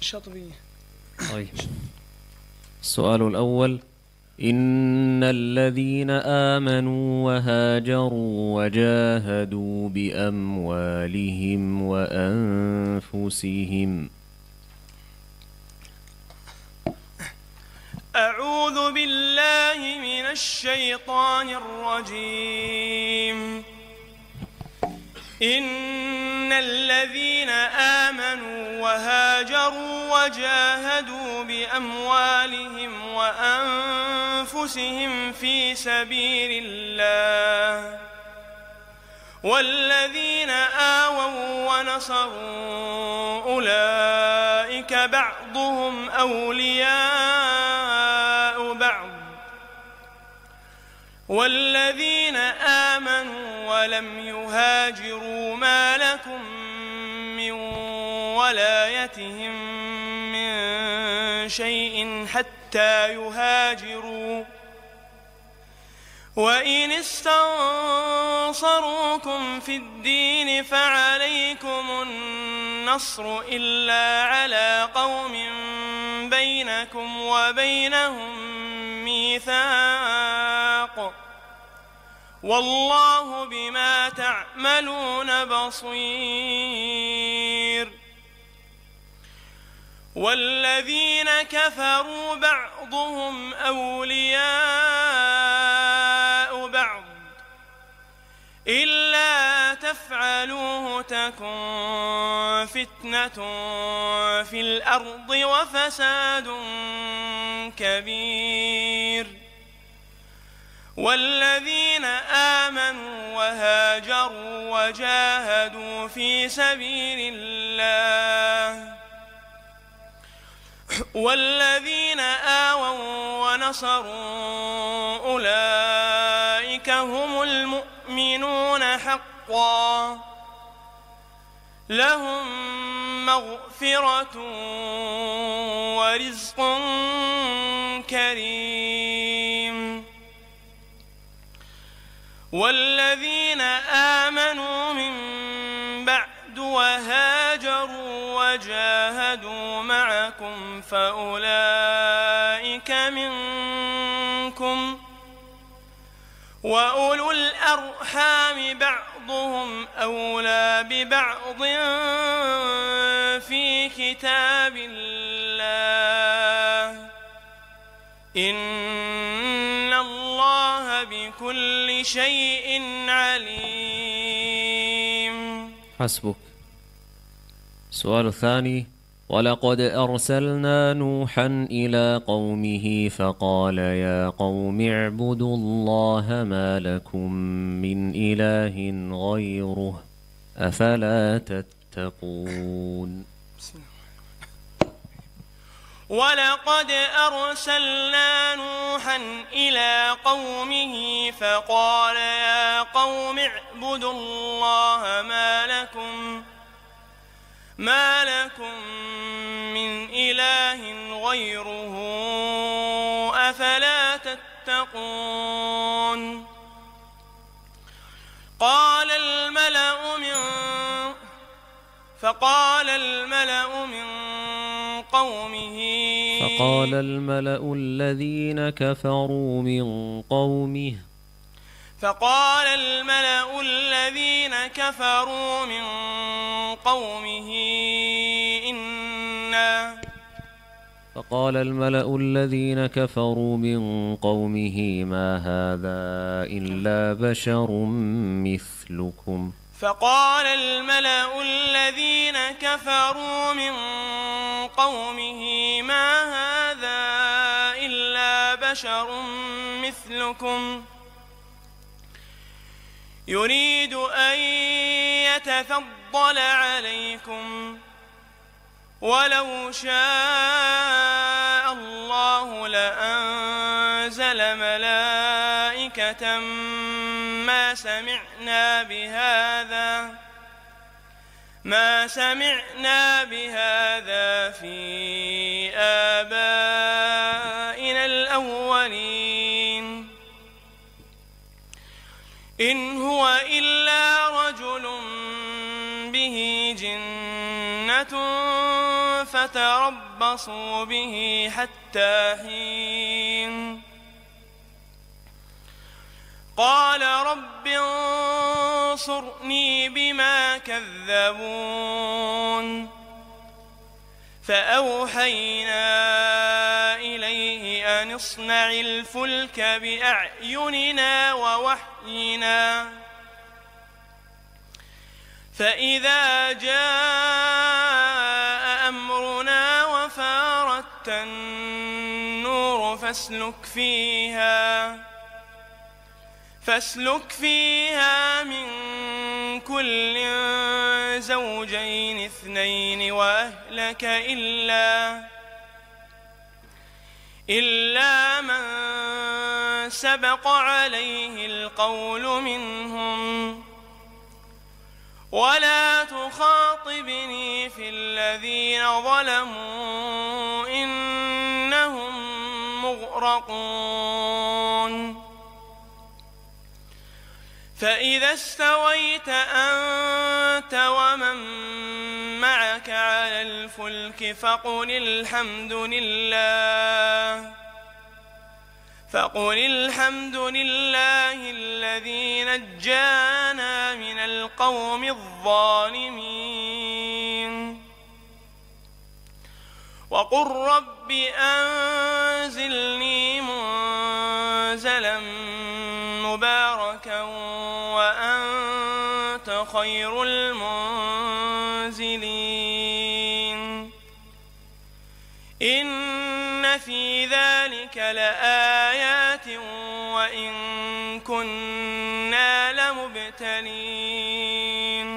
الشاطبية. طيب. السؤال الأول: إن الذين آمنوا وهاجروا وجاهدوا بأموالهم وأنفسهم. أعوذ بالله من الشيطان الرجيم. إن الذين آمنوا وهاجروا وجاهدوا بأموالهم وأنفسهم في سبيل الله والذين آووا ونصروا أولئك بعضهم أولياء بعض والذين آمنوا ولم يهاجروا ما لكم من ولايتهم من شيء حتى يهاجروا وإن استنصروكم في الدين فعليكم النصر إلا على قوم بينكم وبينهم ميثاق والله بما تعملون بصير. والذين كفروا بعضهم أولياء بعض إلا تفعلوه تكن فتنة في الأرض وفساد كبير. والذين آمنوا وهاجروا وجاهدوا في سبيل الله والذين آووا ونصروا أولئك هم المؤمنون حقا لهم مغفرة ورزق كريم. والذين آمنوا من بعد وهاجروا وجاهدوا معكم فأولئك منكم وأولو الأرحام بعضهم أولى ببعض في كتاب الله إن الله بكل شيء عليم. حسبك. السؤال الثاني: ولقد أرسلنا نوحا إلى قومه فقال يا قوم اعبدوا الله ما لكم من إله غيره أفلا تتقون. ولقد أرسلنا نوحا إلى قومه فقال يا قوم اعبدوا الله ما لكم من إله غيره أفلا تتقون. فقال الملأ الذين كفروا من قومه ما هذا إلا بشر مثلكم. فقال الملأ الذين كفروا من قومه ما هذا إلا بشر مثلكم يريد أن يتفضل عليكم ولو شاء الله لأنزل ملائكة ما سمعنا بهذا في آبائنا الأولين إن هو إلا رجل به جنة فتربصوا به حتى حين. قال رب انصرني بما كذبون. فأوحينا إليه أن اصنع الفلك بأعيننا ووحينا فإذا جاء أمرنا وفارت النور فاسلك فيها من كل زوجين اثنين وأهلك إلا من سبق عليه القول منهم ولا تخاطبني في الذين ظلموا إنهم مغرقون. فإذا استويت أنت ومن معك على الفلك فقل الحمد لله الذي نجانا من القوم الظالمين وقل رب أنزلني منزلا مباركا وأنت خير المنزلين إن في ذلك لآيات وإن كنا لمبتلين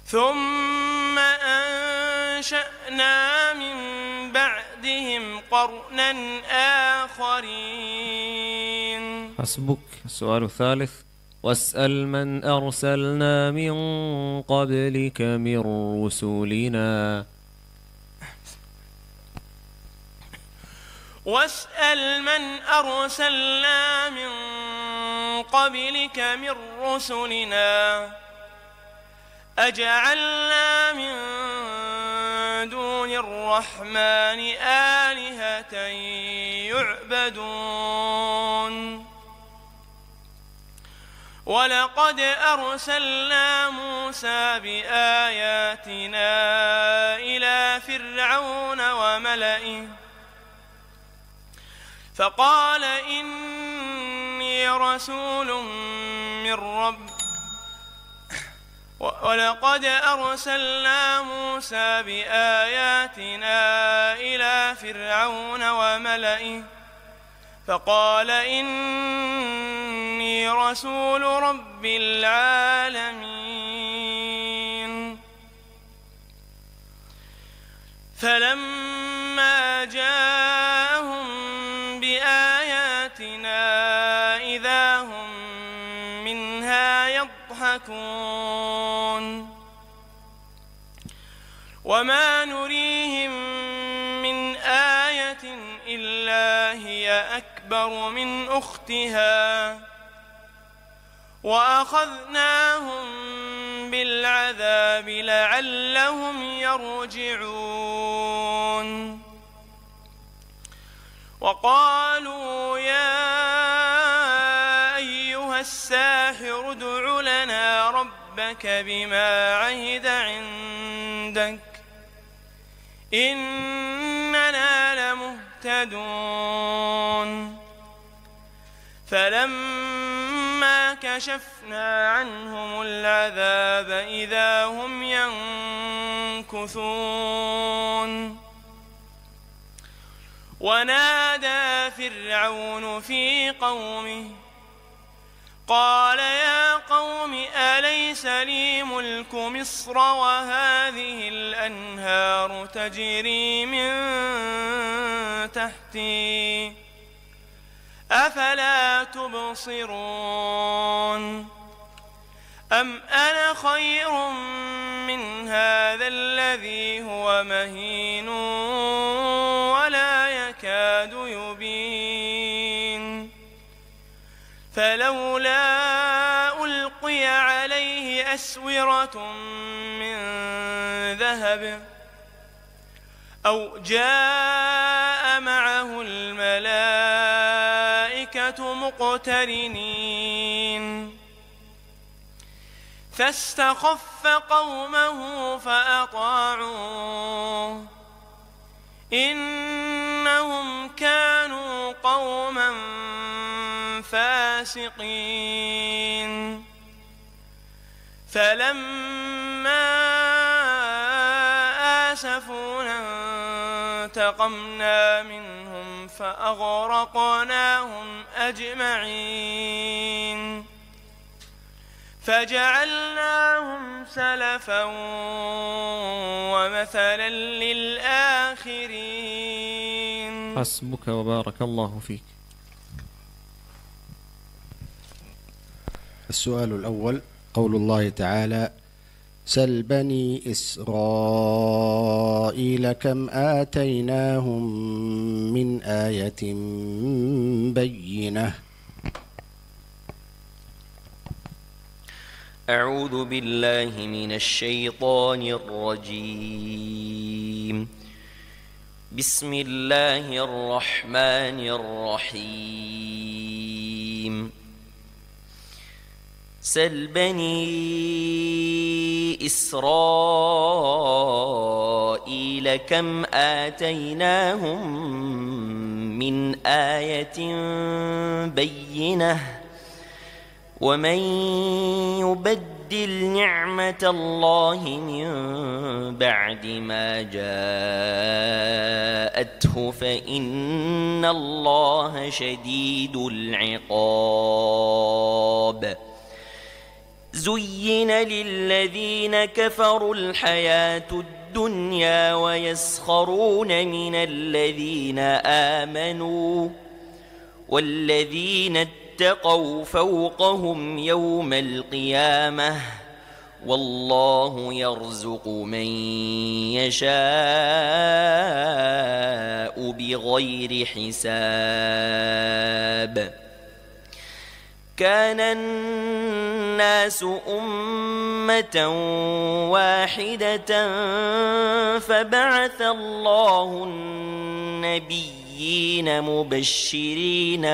ثم أنشأنا من بعدهم قرنا آخرين. حسبك. السؤال الثالث: واسأل من أرسلنا من قبلك من رسلنا. واسأل من أرسلنا من قبلك من رسلنا أجعلنا من دون الرحمن آلهة يعبدون ولقد أرسلنا موسى بآياتنا إلى فرعون وملئه فقال إني رسول من رب ولقد أرسلنا موسى بآياتنا إلى فرعون وملئه فقال إني رسول رب العالمين فلما جاءهم بآياتنا إذا هم منها يضحكون وما نريهم من آية إلا هي أكبر من أختها وأخذناهم بالعذاب لعلهم يرجعون وقالوا يا أيها الساحر ادع لنا ربك بما عهد عندك إننا لمهتدون فلما كشفنا عنهم العذاب إذا هم ينكثون ونادى فرعون في قومه قال يا قوم أليس لي ملك مصر وهذه الأنهار تجري من تحتي أفلا تبصرون أم أنا خير من هذا الذي هو مهين ولا يكاد يبين فلولا ألقي عليه أسورة من ذهب أو جاء معه الملائكة مقترنين فاستخف قومه فأطاعوه إنهم كانوا قوما فاسقين فلما آسفونا انتقمنا منهم فأغرقناهم أجمعين فجعلناهم سلفا ومثلا للآخرين. حسبك وبارك الله فيك. السؤال الأول قول الله تعالى سل بني إسرائيل كم آتيناهم من آية بينة أعوذ بالله من الشيطان الرجيم. بسم الله الرحمن الرحيم. سل بني إسرائيل كم آتيناهم من آية بينة ومن يبدل نعمة الله من بعد ما جاءته فإن الله شديد العقاب. زين للذين كفروا الحياة الدنيا ويسخرون من الذين آمنوا والذين اتقوا فوقهم يوم القيامة والله يرزق من يشاء بغير حساب. كان الناس أمة واحدة فبعث الله النبيين مبشرين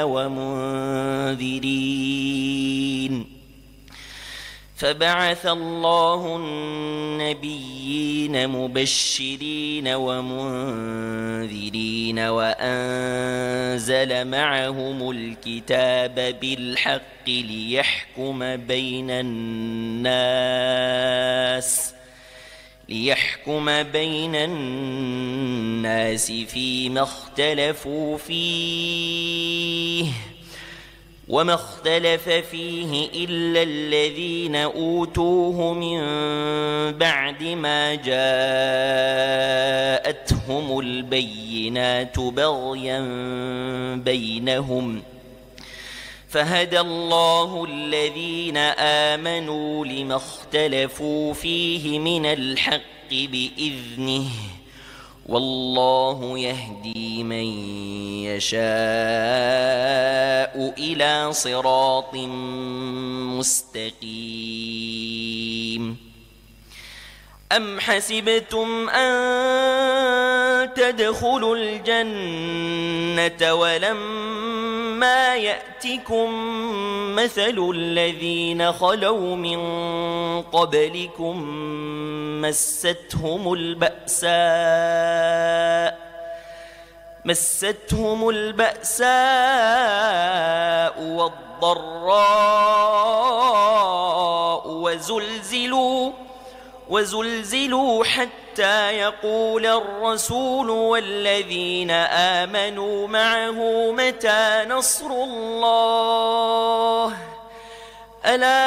ومنذرين وأنزل معهم الكتاب بالحق ليحكم بين الناس فيما اختلفوا فيه وما اختلف فيه إلا الذين أوتوه من بعد ما جاءتهم البينات بغيا بينهم فهدى الله الذين آمنوا لما اختلفوا فيه من الحق بإذنه والله يهدي من يشاء إلى صراط مستقيم. أم حسبتم أن تدخلوا الجنة ولما يأتكم مثل الذين خلوا من قبلكم مستهم البأساء والضراء وزلزلوا حتى يقول الرسول والذين آمنوا معه متى نصر الله ألا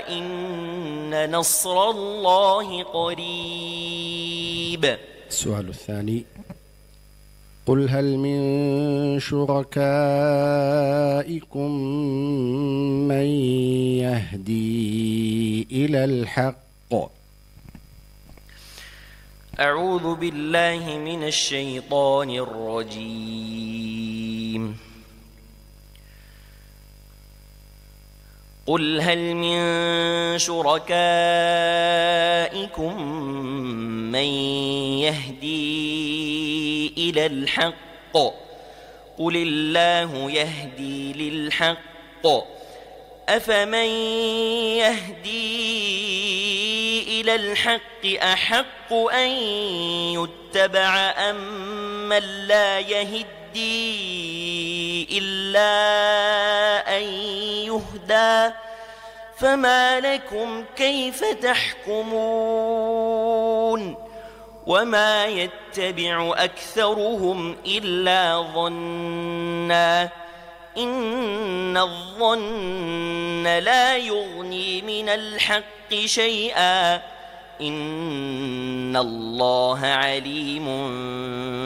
إن نصر الله قريب. السؤال الثاني: قل هل من شركائكم من يهدي إلى الحق؟ أعوذ بالله من الشيطان الرجيم. قل هل من شركائكم من يهدي إلى الحق قل الله يهدي للحق أفمن يهدي إلى الحق أحق أن يتبع أم من لا يهدي إلا أن يهدى فما لكم كيف تحكمون وما يتبع أكثرهم إلا ظنا إن الظن لا يغني من الحق شيئا إن الله عليم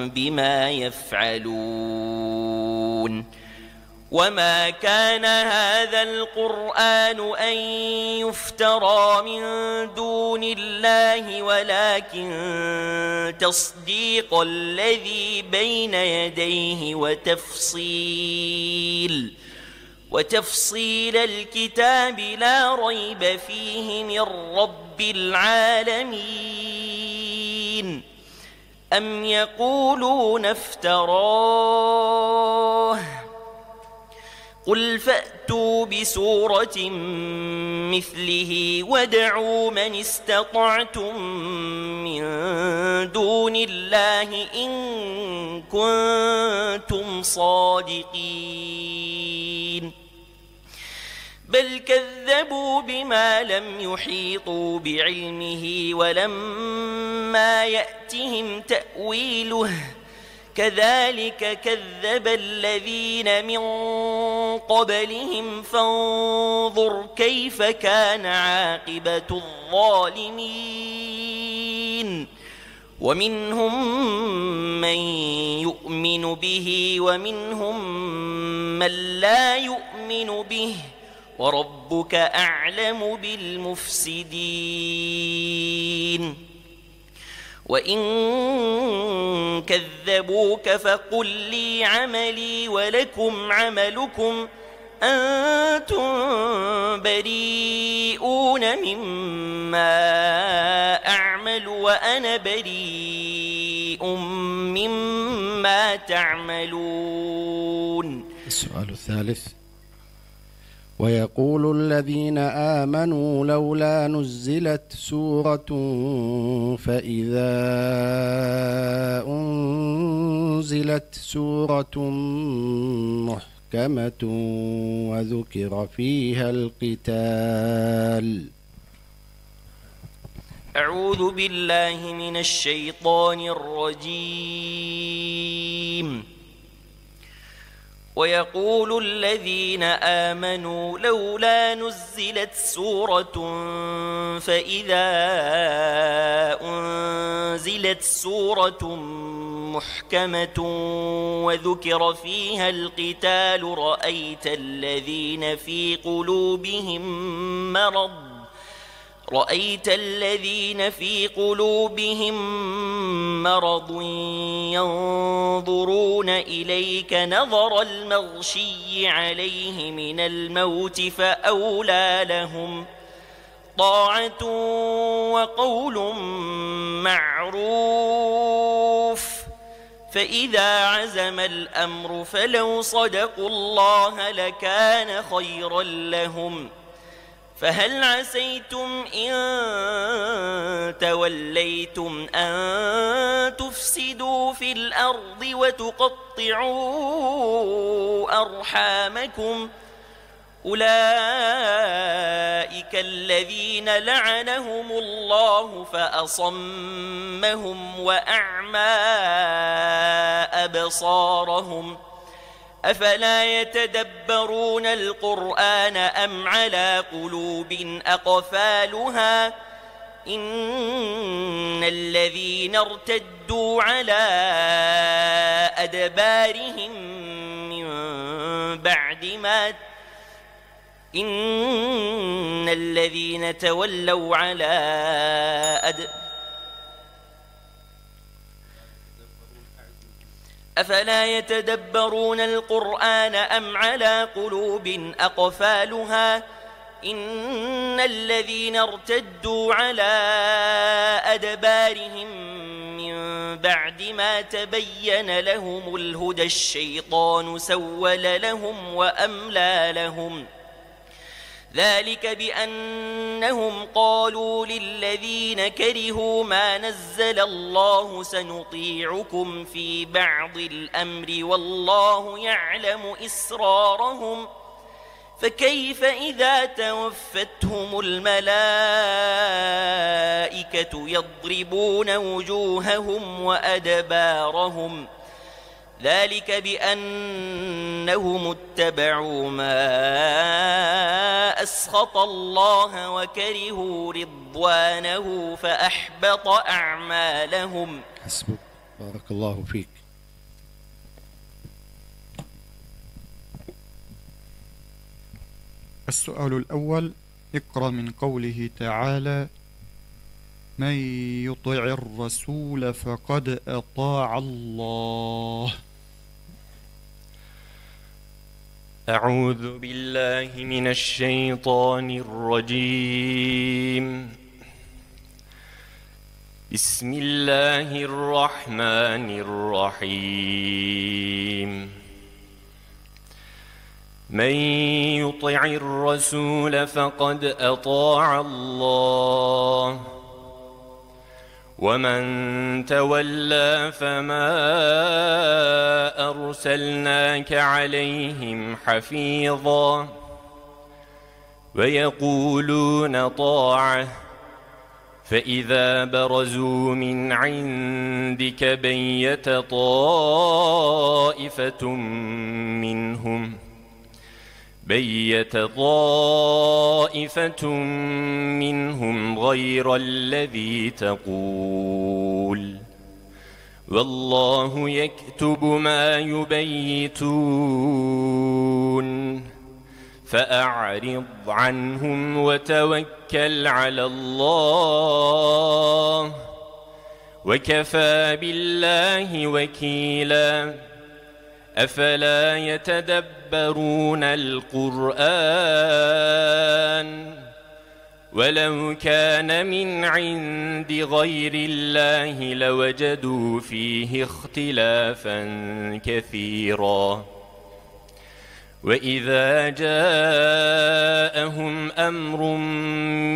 بما يفعلون. وما كان هذا القرآن أن يفترى من دون الله ولكن تصديق الذي بين يديه وتفصيل الكتاب لا ريب فيه من رب العالمين. أم يقولون افتراه قل فأتوا بسورة مثله وادعوا من استطعتم من دون الله إن كنتم صادقين. بل كذبوا بما لم يحيطوا بعلمه ولما يأتهم تأويله كذلك كذب الذين من قبلهم فانظر كيف كان عاقبة الظالمين. ومنهم من يؤمن به ومنهم من لا يؤمن به وربك أعلم بالمفسدين. وإن كذبوك فقل لي عملي ولكم عملكم أنتم بريئون مما أعمل وأنا بريء مما تعملون. السؤال الثالث: ويقول الذين آمنوا لولا نزلت سورة فإذا أنزلت سورة محكمة وذكر فيها القتال. أعوذ بالله من الشيطان الرجيم. ويقول الذين آمنوا لولا نزلت سورة فإذا أنزلت سورة محكمة وذكر فيها القتال رأيت الذين في قلوبهم مرض ينظرون إليك نظر المغشي عليه من الموت فأولى لهم طاعة وقول معروف. فإذا عزم الأمر فلو صدقوا الله لكان خيرا لهم. فهل عسيتم إن توليتم أن تفسدوا في الأرض وتقطعوا أرحامكم؟ أولئك الذين لعنهم الله فأصمهم وأعمى أبصارهم. أفلا يتدبرون القرآن أم على قلوب أقفالها؟ إن الذين ارتدوا على أدبارهم من بعد ما إن الذين تولوا على أفلا يتدبرون القرآن أم على قلوب أقفالها؟ إن الذين ارتدوا على أدبارهم من بعد ما تبين لهم الهدى الشيطان سول لهم وأملى لهم. ذلك بأنهم قالوا للذين كرهوا ما نزل الله سنطيعكم في بعض الأمر والله يعلم إسرارهم. فكيف إذا توفتهم الملائكة يضربون وجوههم وأدبارهم؟ ذلك بأنهم اتبعوا ما أسخط الله وكرهوا رضوانه فأحبط أعمالهم. حسبك، بارك الله فيك. السؤال الأول: اقرأ من قوله تعالى: من يطع الرسول فقد أطاع الله. أعوذ بالله من الشيطان الرجيم. بسم الله الرحمن الرحيم. من يطع الرسول فقد أطاع الله ومن تولى فما أرسلناك عليهم حفيظا ويقولون طاعة فإذا برزوا من عندك بيت طائفة منهم غير الذي تقول والله يكتب ما يبيتون فأعرض عنهم وتوكل على الله وكفى بالله وكيلا. أفلا يتدبرون القرآن ولو كان من عند غير الله لوجدوا فيه اختلافا كثيرا. وإذا جاءهم أمر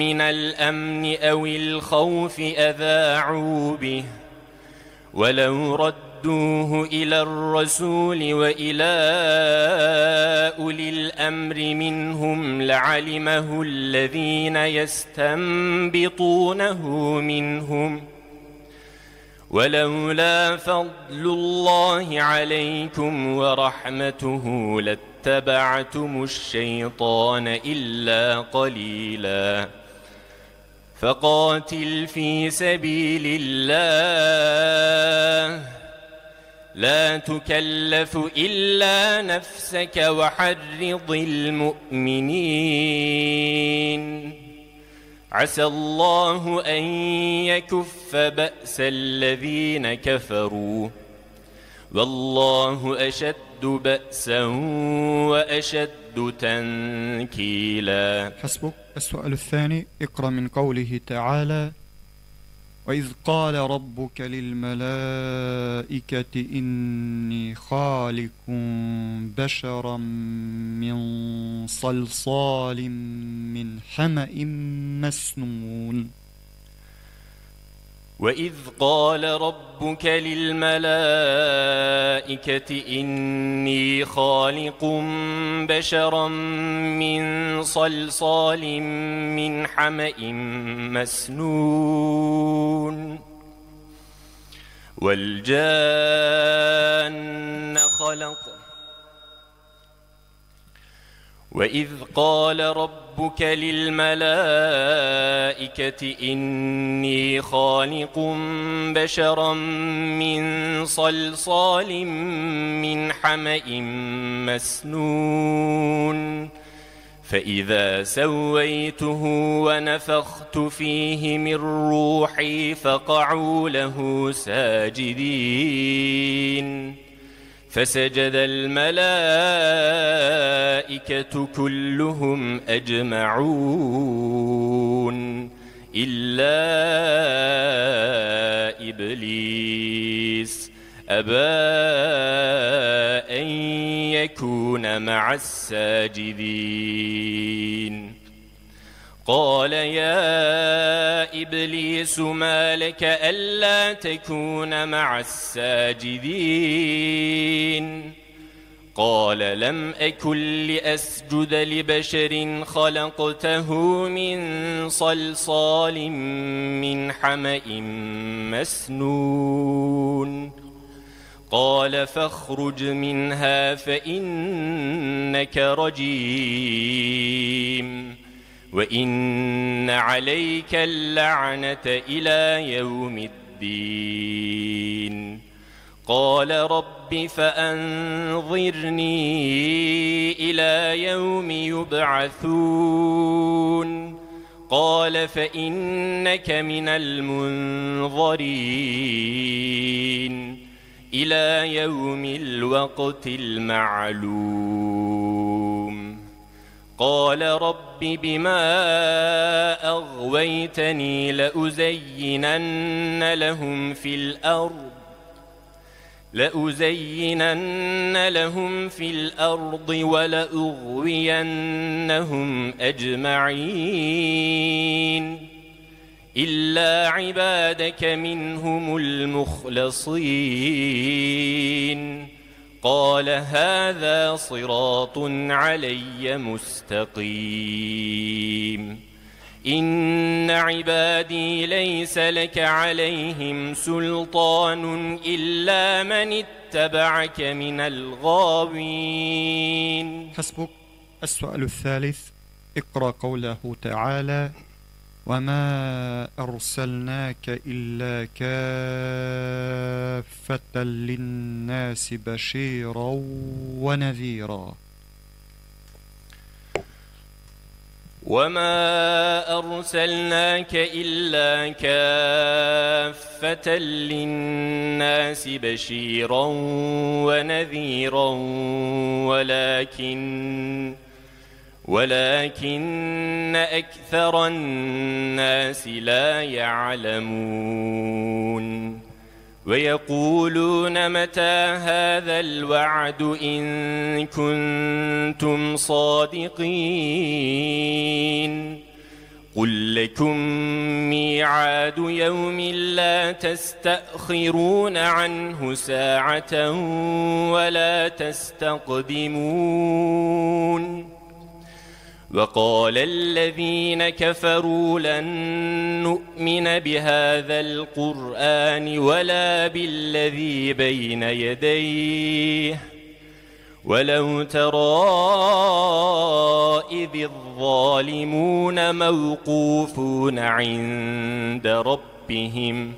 من الأمن أو الخوف أذاعوا به ولو ردوه إلى الرسول وإلى أولي الأمر منهم لعلمه الذين يستنبطونه منهم ولولا فضل الله عليكم ورحمته لاتبعتم الشيطان إلا قليلا. فقاتل في سبيل الله لا تكلف إلا نفسك وحرض المؤمنين عسى الله أن يكف بأس الذين كفروا والله أشد بأسا وأشد تنكيلا. حسبك. السؤال الثاني اقرأ من قوله تعالى وإذ قال ربك للملائكة إني خالق بشرا من صلصال من حمأ مسنون. وإذ قال ربك للملائكة إني خالق بشرا من صلصال من حمأ مسنون. والجان وإذ قال ربك للملائكة إني خالق بشرا من صلصال من حمأ مسنون فإذا سويته ونفخت فيه من روحي فقعوا له ساجدين. فسجد الملائكة كلهم أجمعون إلا إبليس أبى أن يكون مع الساجدين. قال يا إبليس ما لك ألا تكون مع الساجدين؟ قال لم أكن لأسجد لبشر خلقته من صلصال من حمأ مسنون. قال فاخرج منها فإنك رجيم وإن عليك اللعنة إلى يوم الدين. قال رب فأنظرني إلى يوم يبعثون. قال فإنك من المنظرين إلى يوم الوقت المعلوم قال رب بما أغويتني لأزينن لهم في الأرض ولأغوينهم أجمعين إلا عبادك منهم المخلصين قال هذا صراط علي مستقيم إن عبادي ليس لك عليهم سلطان إلا من اتبعك من الغاوين. حسبك. السؤال الثالث، اقرأ قوله تعالى: وما أرسلناك إلا كافة للناس بشيرا ونذيرا. وما أرسلناك إلا كافة للناس بشيرا ونذيرا ولكن أكثر الناس لا يعلمون ويقولون متى هذا الوعد إن كنتم صادقين قل لكم ميعاد يوم لا تستأخرون عنه ساعة ولا تستقدمون وقال الذين كفروا لن نؤمن بهذا القرآن ولا بالذي بين يديه ولو ترى إذ الظالمون موقوفون عند ربهم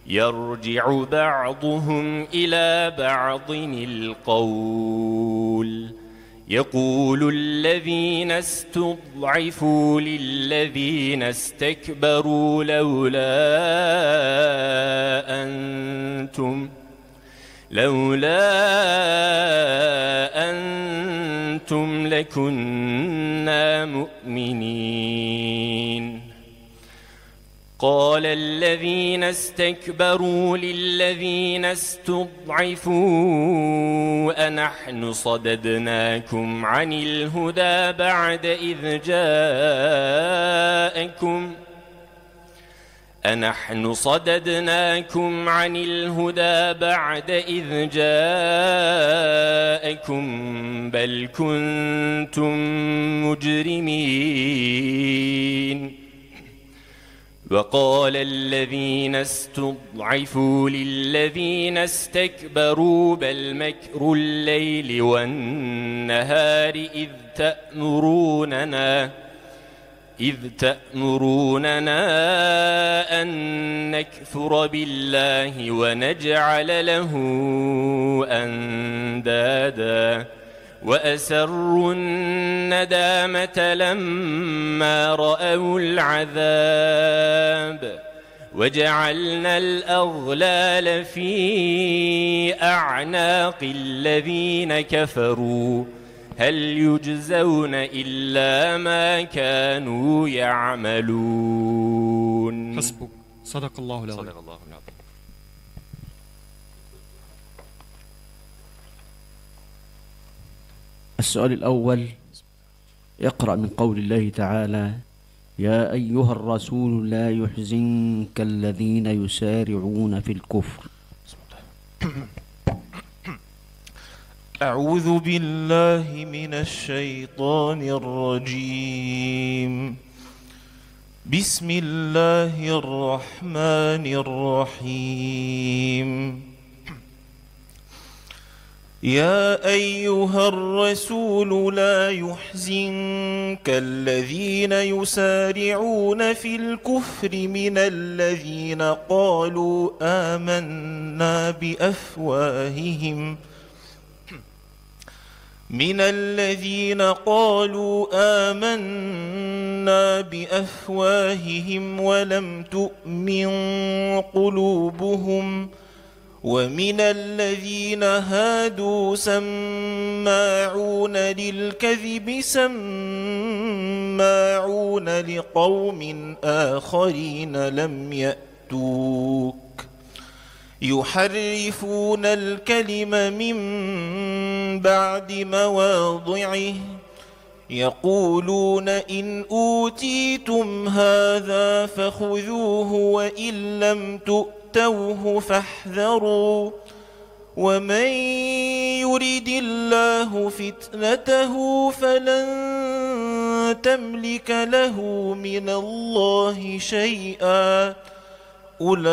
يرجع بعضهم إلى بعض القول يقول الذين استضعفوا للذين استكبروا لولا أنتم لكنا مؤمنين قال الذين استكبروا للذين استضعفوا أنحن صددناكم عن الهدى بعد إذ جاءكم بل كنتم مجرمين وقال الذين استضعفوا للذين استكبروا بل مكر الليل والنهار إذ تأمروننا أن نكفر بالله ونجعل له أندادا وأسروا الندامة لما رأوا العذاب وجعلنا الأغلال في أعناق الذين كفروا هل يجزون إلا ما كانوا يعملون. حسبك. صدق الله العظيم. السؤال الأول، اقرأ من قول الله تعالى: يا أيها الرسول لا يحزنك الذين يسارعون في الكفر. أعوذ بالله من الشيطان الرجيم. بسم الله الرحمن الرحيم. يا أيها الرسول لا يحزنك الذين يسارعون في الكفر من الذين قالوا آمنا بأفواههم ولم تؤمن قلوبهم ومن الذين هادوا سماعون للكذب سماعون لقوم آخرين لم يأتوك يحرفون الكلم من بعد مواضعه يقولون إن أوتيتم هذا فخذوه وإن لم تؤتوه فاحذروا ومن يرد الله فتنته فلن تملك له من الله شيئا أولئك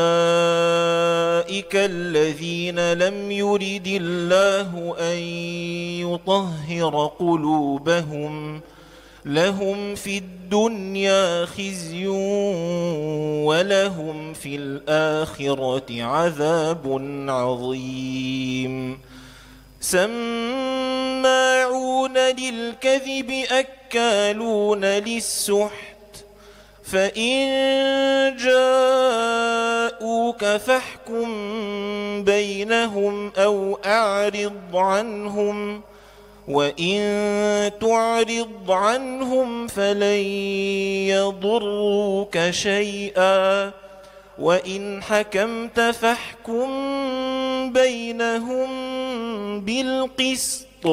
الذين لم يرد الله أن يطهر قلوبهم لهم في الدنيا خزي ولهم في الآخرة عذاب عظيم سماعون للكذب أكالون للسحت فإن جاءوك فاحكم بينهم أو أعرض عنهم وإن تعرض عنهم فلن يضروك شيئا وإن حكمت فاحكم بينهم بالقسط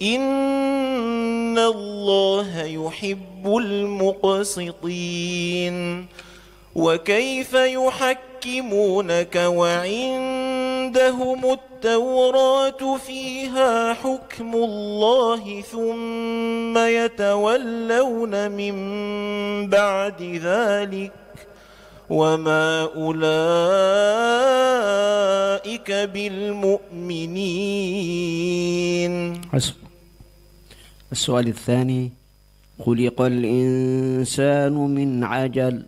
إن الله يحب المقسطين وكيف يحكمونك وعندهم التوراة فيها حكم الله ثم يتولون من بعد ذلك وما أولئك بالمؤمنين. السؤال الثاني: خلق الإنسان من عجل.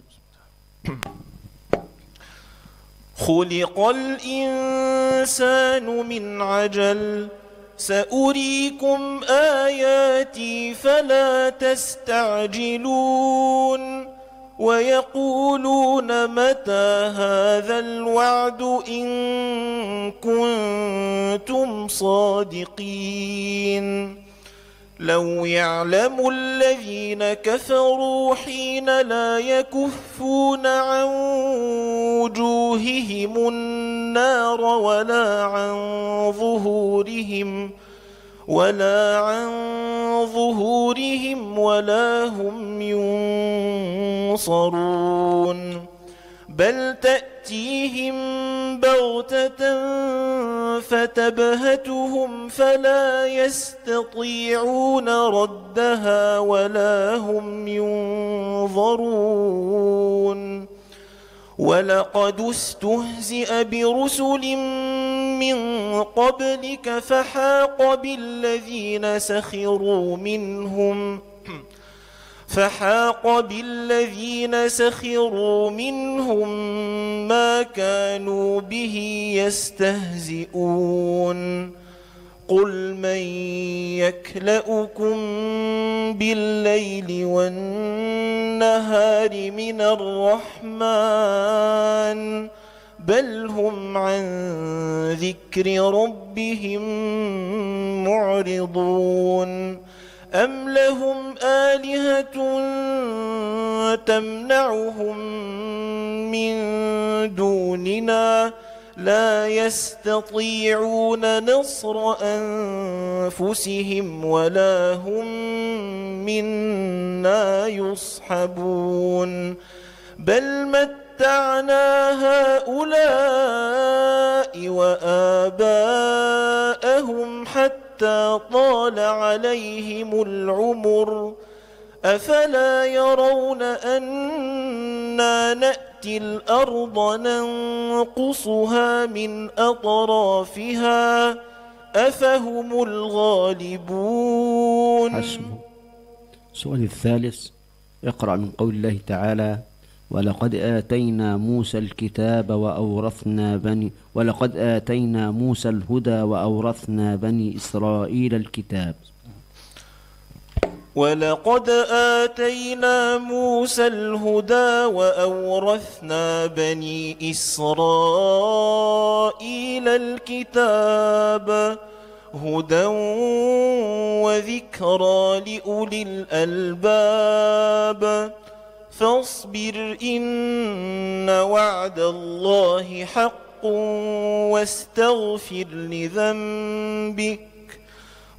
خلق الإنسان من عجل سأريكم آياتي فلا تستعجلون ويقولون متى هذا الوعد إن كنتم صادقين لو يعلم الذين كفروا حين لا يكفون عن وجوههم النار ولا عن ظهورهم ولا هم ينصرون بل تأتيهم بغتة فتبهتهم فلا يستطيعون ردها ولا هم ينظرون ولقد استهزئ برسل من قبلك فحاق بالذين سخروا منهم ما كانوا به يستهزئون قل من يكلؤكم بالليل والنهار من الرحمن بل هم عن ذكر ربهم معرضون أم لهم آلهة تمنعهم من دوننا لا يستطيعون نصر أنفسهم ولا هم منا يصحبون بل متعنا هؤلاء وآباءهم حتى طال عليهم العمر أفلا يرون أنا نأتي الأرض ننقصها من أطرافها أفهم الغالبون. السؤال الثالث: اقرأ من قول الله تعالى: ولقد آتينا موسى الكتاب ولقد آتينا موسى الهدى وأورثنا بني إسرائيل الكتاب. ولقد آتينا موسى الهدى وأورثنا بني إسرائيل الكتاب هدى وذكرى لأولي الألباب فاصبر إن وعد الله حق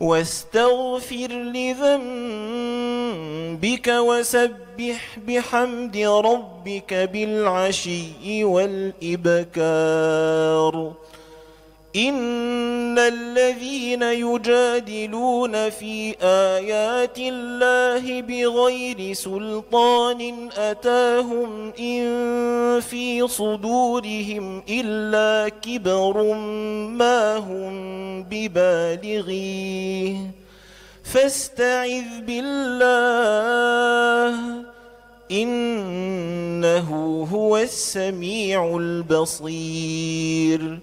واستغفر لذنبك وسبح بحمد ربك بالعشي والإبكار إن الذين يجادلون في آيات الله بغير سلطان أتاهم إن في صدورهم إلا كبر ما هم ببالغيه فاستعذ بالله إنه هو السميع البصير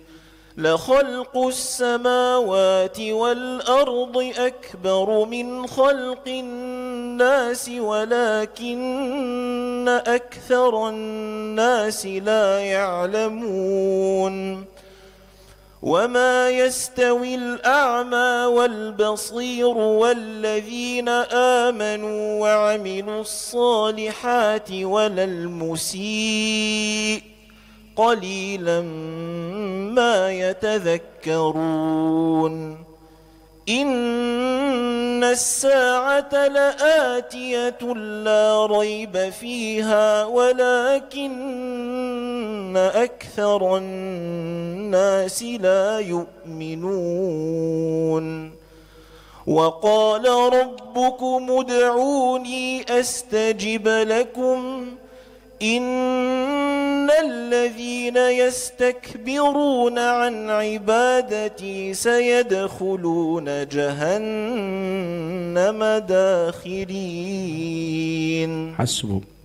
لخلق السماوات والأرض أكبر من خلق الناس ولكن أكثر الناس لا يعلمون وما يستوي الأعمى والبصير والذين آمنوا وعملوا الصالحات ولا المسيء قليلا ما يتذكرون إن الساعة لآتية لا ريب فيها ولكن أكثر الناس لا يؤمنون وقال ربكم ادعوني أستجب لكم إن الذين يستكبرون عن عبادتي سيدخلون جهنم داخرين حسبك.